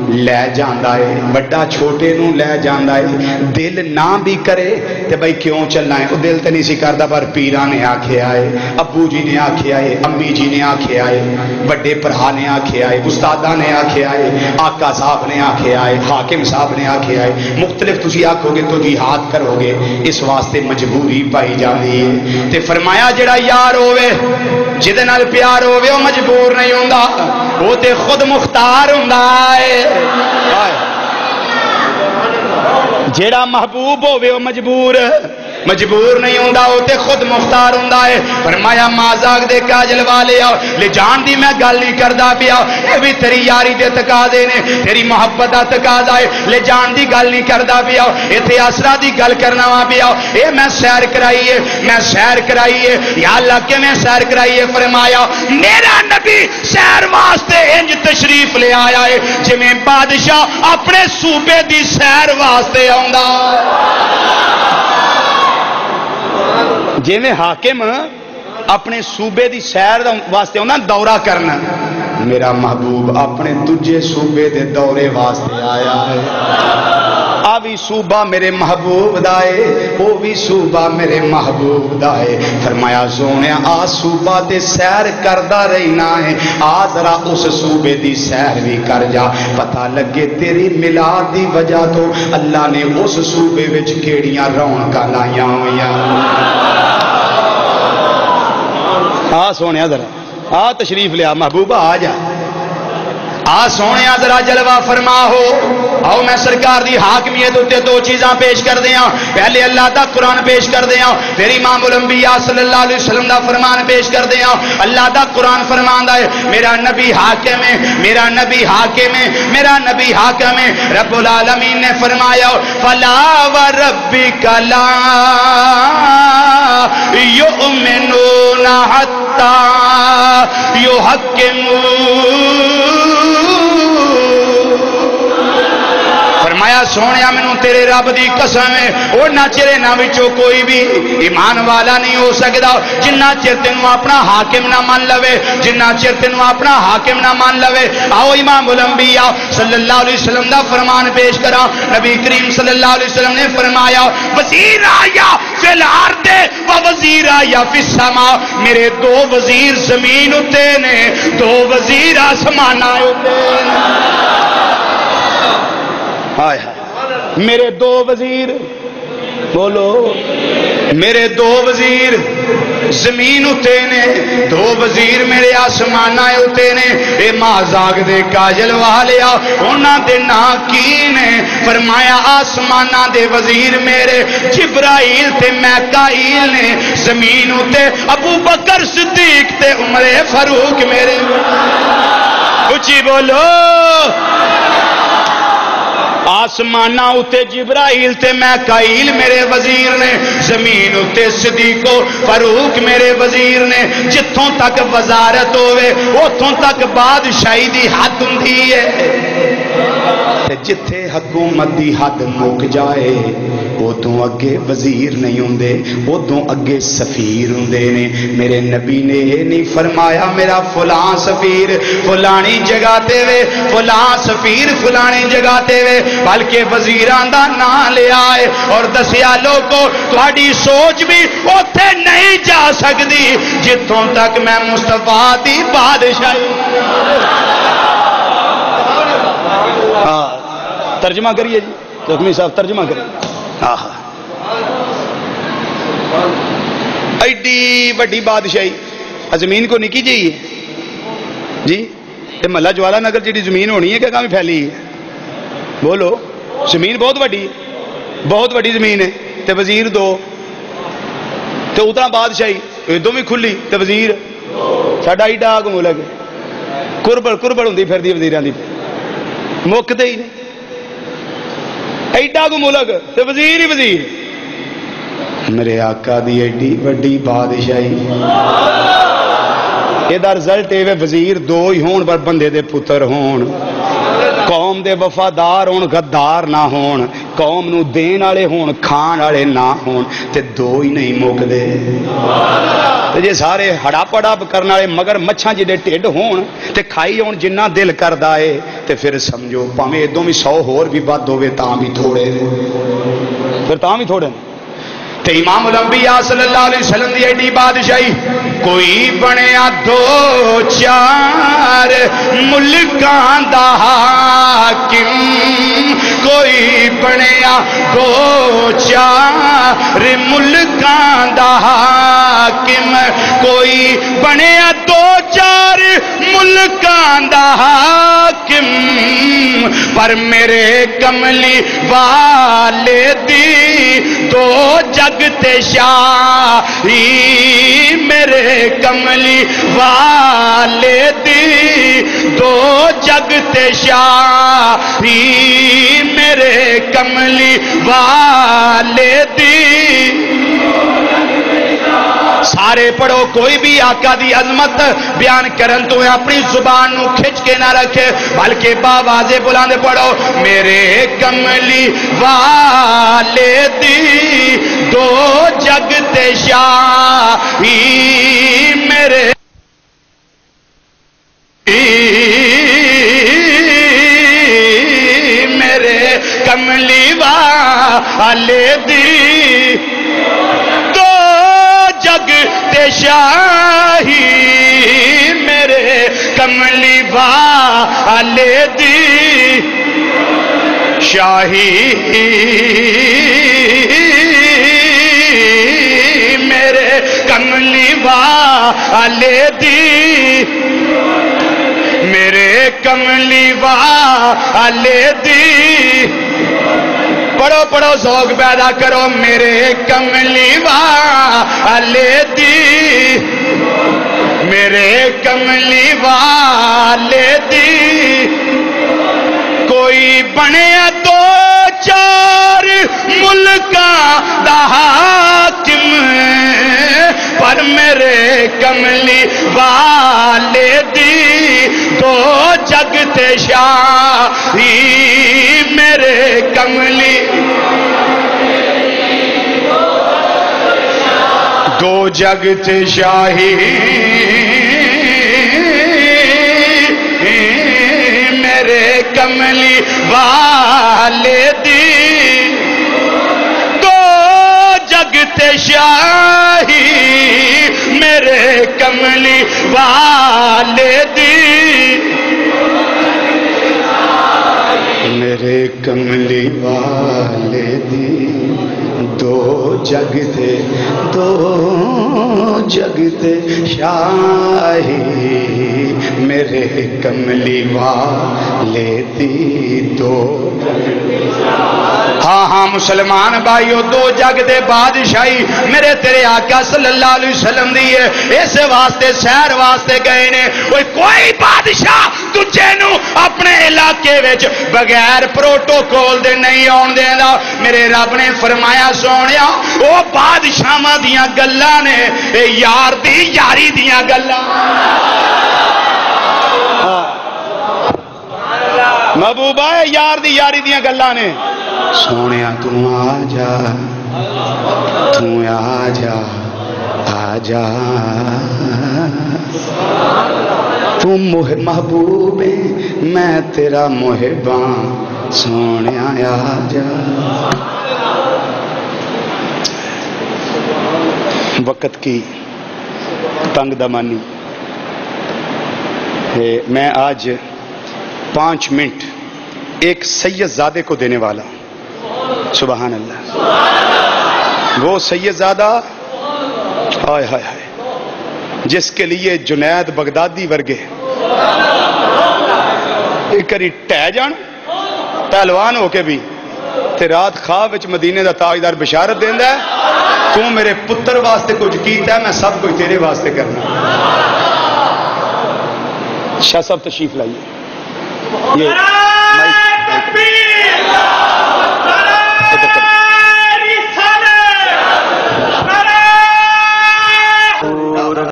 Speaker 1: لے جاندا ہے، بڑا چھوٹے نو لے جاندا ہے، دل نہ بھی کرے تے بھائی کیوں چلنا ہے، وہ دل تے نہیں سی کردا، پر پیراں نے آکھیا ہے، ابو جی نے آکھیا ہے، امی جی نے آکھیا ہے، بڑے بھرا نے آکھیا ہے، استاداں نے آکھیا ہے، آقا صاحب نے آکھیا ہے، حاکم صاحب نے آکھیا ہے، مختلف تسی آکھو گے تو جہاد کرو گے، اس واسطے مجبوری پائی جاندی ہے۔ تے فرمایا جڑا یار ہوے جدے نال پیار ہوے وہ مجبور نہیں ہوندا، وہ تے خود مختار ہوندا ہے۔ جیڑا محبوب ہوے وہ مجبور نہیں ہوندا، وہ تے خود مختار ہوندا ہے۔ فرمایا مازاق دے کاجل والے آؤ، لے جان دی میں گل نہیں کردا پیا، اے بھی تیری یاری دے تقاضے نے، تیری محبت دا تقاضا ہے، لے جان دی گل نہیں کردا پیا، ایتھے اسرا دی گل کرنا وا پیا۔ اے میں سیر کرائیے، میں سیر کرائیے، یا اللہ کہ میں سیر کرائیے۔ فرمایا میرا نبی سیر واسطے انج تشریف لے آیا ہے جویں بادشاہ اپنے صوبے دی سیر واسطے آوندا، جویں حاکم اپنے صوبے دی سیر واسطے آندا دورہ کرنا، میرا محبوب اپنے دجے صوبے دے دورے واسطے آیا ہے۔ آ بھی صوبہ میرے محبوب دا ہے، وہ بھی صوبہ میرے محبوب دا ہے۔ فرمایا سونے آ صوبہ دے سیر کردا رہنا ہے، آ ذرا اس صوبے دی سیر بھی کر جا، پتہ لگے تیری میلاد دی وجہ تو اللہ نے اس صوبے وچ کیڑیاں رونقاں لائیاں ہوئیاں۔ آ سونے ذرا آ تشریف لیا محبوبہ، آ جا، آ سونے ذرا جلوہ فرما ہو۔ آؤ میں سرکار دی حاکمیت تے دو چیزاں پیش کر دیاں، پہلے اللہ دا قرآن پیش کر دیاں، پھر امام الانبیاء صلی اللہ علیہ وسلم دا فرمان پیش کر دیاں۔ اللہ دا قرآن فرماندا ہے میرا نبی حاکم ہے، میرا نبی حاکم ہے، میرا نبی حاکم ہے۔ رب العالمین نے فرمایا فلا وربک لا یؤمنون حتی فرمایا سونیا مینوں تیرے رب دی قسم ہے او نہ چرے نہ وچوں کوئی بھی ایمان والا نہیں ہو سکدا جنہ چر تینوں اپنا حاکم نہ مان لوے، جنہ چر تینوں اپنا حاکم نہ مان لوے۔ آؤ امام الانبیاء صلی اللہ علیہ وسلم دا فرمان پیش کراں۔ نبی کریم صلی اللہ علیہ وسلم نے فرمایا وزیر آیا فی الارض و وزیر آیا فی السماء، میرے دو وزیر زمین اتے نے، دو وزیر آسمان اتے نے۔ ہائے ہائے میرے دو وزیر، بولو میرے دو وزیر زمین اتے نے، دو وزیر میرے آسمان اتے نے۔ اے مازاق دے کاجل والیا انہاں دے نا کی نے؟ فرمایا آسمانہ دے وزیر میرے جبرائیل تے میکائیل نے، زمین اتے ابو بکر صدیق تے عمر فاروق میرے۔ اچھی بولو آسمانہ اتے جبرائیل تے میکائیل میرے وزیر نے، زمین اتے صدیق و فاروق میرے وزیر نے۔ جتھوں تک وزارت ہوئے اتھوں تک بادشاہی دی حد ہوندی ہے، جتھے حکومت دی حد مک جائے ادوں اگے وزیر نہیں ہوندے، ادوں اگے سفیر ہوندے نے۔ میرے نبی نے یہ نہیں فرمایا میرا فلاں سفیر فلانی جگہ تے وے، فلاں سفیر فلانی جگہ تے وے، بلکہ وزیراں دا نام لیا ہے اور دسیا لوگوں تہاڈی سوچ بھی اوتھے نہیں جا سکدی جتھوں تک میں مصطفیٰ دی بادشاہی۔ ترجمہ کریے جی زخمی صاحب، ترجمہ کریے۔ ایڈی بڑی بادشاہی زمین کو نکی جائیے جی، یہ محلہ جوالا نگر جی زمین ہونی ہے کہ کام پھیلی ہے؟ بولو زمین بہت بڑی ہے، بہت بڑی زمین ہے، تے وزیر دو، تے اتنا بادشاہی ادو بھی کھلی تے وزیر ساڈا ایڈا آگ ملک کربڑ ہوندی پھردی وزیراں دی، مکتے ہی نہیں، ایڈا کو ملک تے وزیر ہی وزیر۔ میرے آقا دی ایڈی وڈی بادشاہی، یہ رزلٹ اے وزیر دو ہی ہون پر بندے دے پتر ہون، قوم دے وفادار ہون غدار نہ ہون، قوم نو دین والے ہون کھان والے نہ ہون تے دو ہی نہیں مکدے تے جے سارے ہڑپ ہڑپ کرن والے مگر مچھاں جے ٹھڈ ہون تے کھائی ہون جنہ دل کردا اے تے پھر سمجھو پاویں ادوں بھی 100 ہور بھی ود ہوے تاں بھی تھوڑے پھر تاں بھی تھوڑے تے امام الانبیاء صلی اللہ علیہ وسلم دی ایڈی بادشاہی کوئی بنیا 2-4 ملکاں دا حاکم کوئی بنیا 2-4 ملکاں دا حاکم کوئی بنیا 2-4 ملکاں دا حاکم پر میرے کملی والے دی 2 جگ تے شاہی میرے کملی والے دی 2 جگ تے شاہی میرے کملی والے دی سارے پڑھو کوئی بھی آقا دی عظمت بیان کرن تو اپنی زبان نو کھچ کے نہ رکھے بلکہ باواز بلند پڑھو میرے کملی والے دی 2 جگ تے شاہی میرے کملی والے دی 2 جگ تے شاہی میرے کملی والے دی شاہی میرے کملی والے دی میرے کملی والے دی پڑھو پڑھو ذوق پیدا کرو میرے کملی والے دی میرے کملی والے دی کوئی بنیا 2-4 ملکاں دا حاکم پر میرے کملی والے دی 2 جگ تے شاہی میرے کملی 2 جگ تے شاہی میرے کملی والے دی 2 جگ تے شاہی میرے کملی والے دی میرے کملی والے دی 2 جگ تے 2 جگ تے شاہی میرے کملی والے دی 2 ہاں ہاں مسلمان بھائیو 2 جگ دے بادشاہی میرے تیرے آقا صلی اللہ علیہ وسلم دی ہے اس واسطے سیر واسطے گئے نے کوئی بادشاہ تجھے نو اپنے علاقے وچ بغیر پروٹوکول دے نہیں آن دیندا میرے رب نے فرمایا سونیا او بادشاہاں دیاں گلاں نے اے یار دی یاری دیاں گلاں محبوبہ یار دی یاری دیاں گلاں نے سونیا تو آ جا آ جا تو محبوب میں تیرا محباں سونیا آ جا وقت کی تنگ دمانی میں آج 5 منٹ ایک سید زادے کو دینے والا سبحان اللہ وہ سید زادہ ہائے ہائے ہائے جس کے لیے جنید بغدادی ورگے ایک کری ٹہ جان پہلوان ہو کے بھی تے رات خواب وچ مدینے دا تاجدار بشارت دیندا ہے تو میرے پتر واسطے کچھ کیتا ہے میں سب کچھ تیرے واسطے کرنا شاہ صاحب تشریف لائیے یہ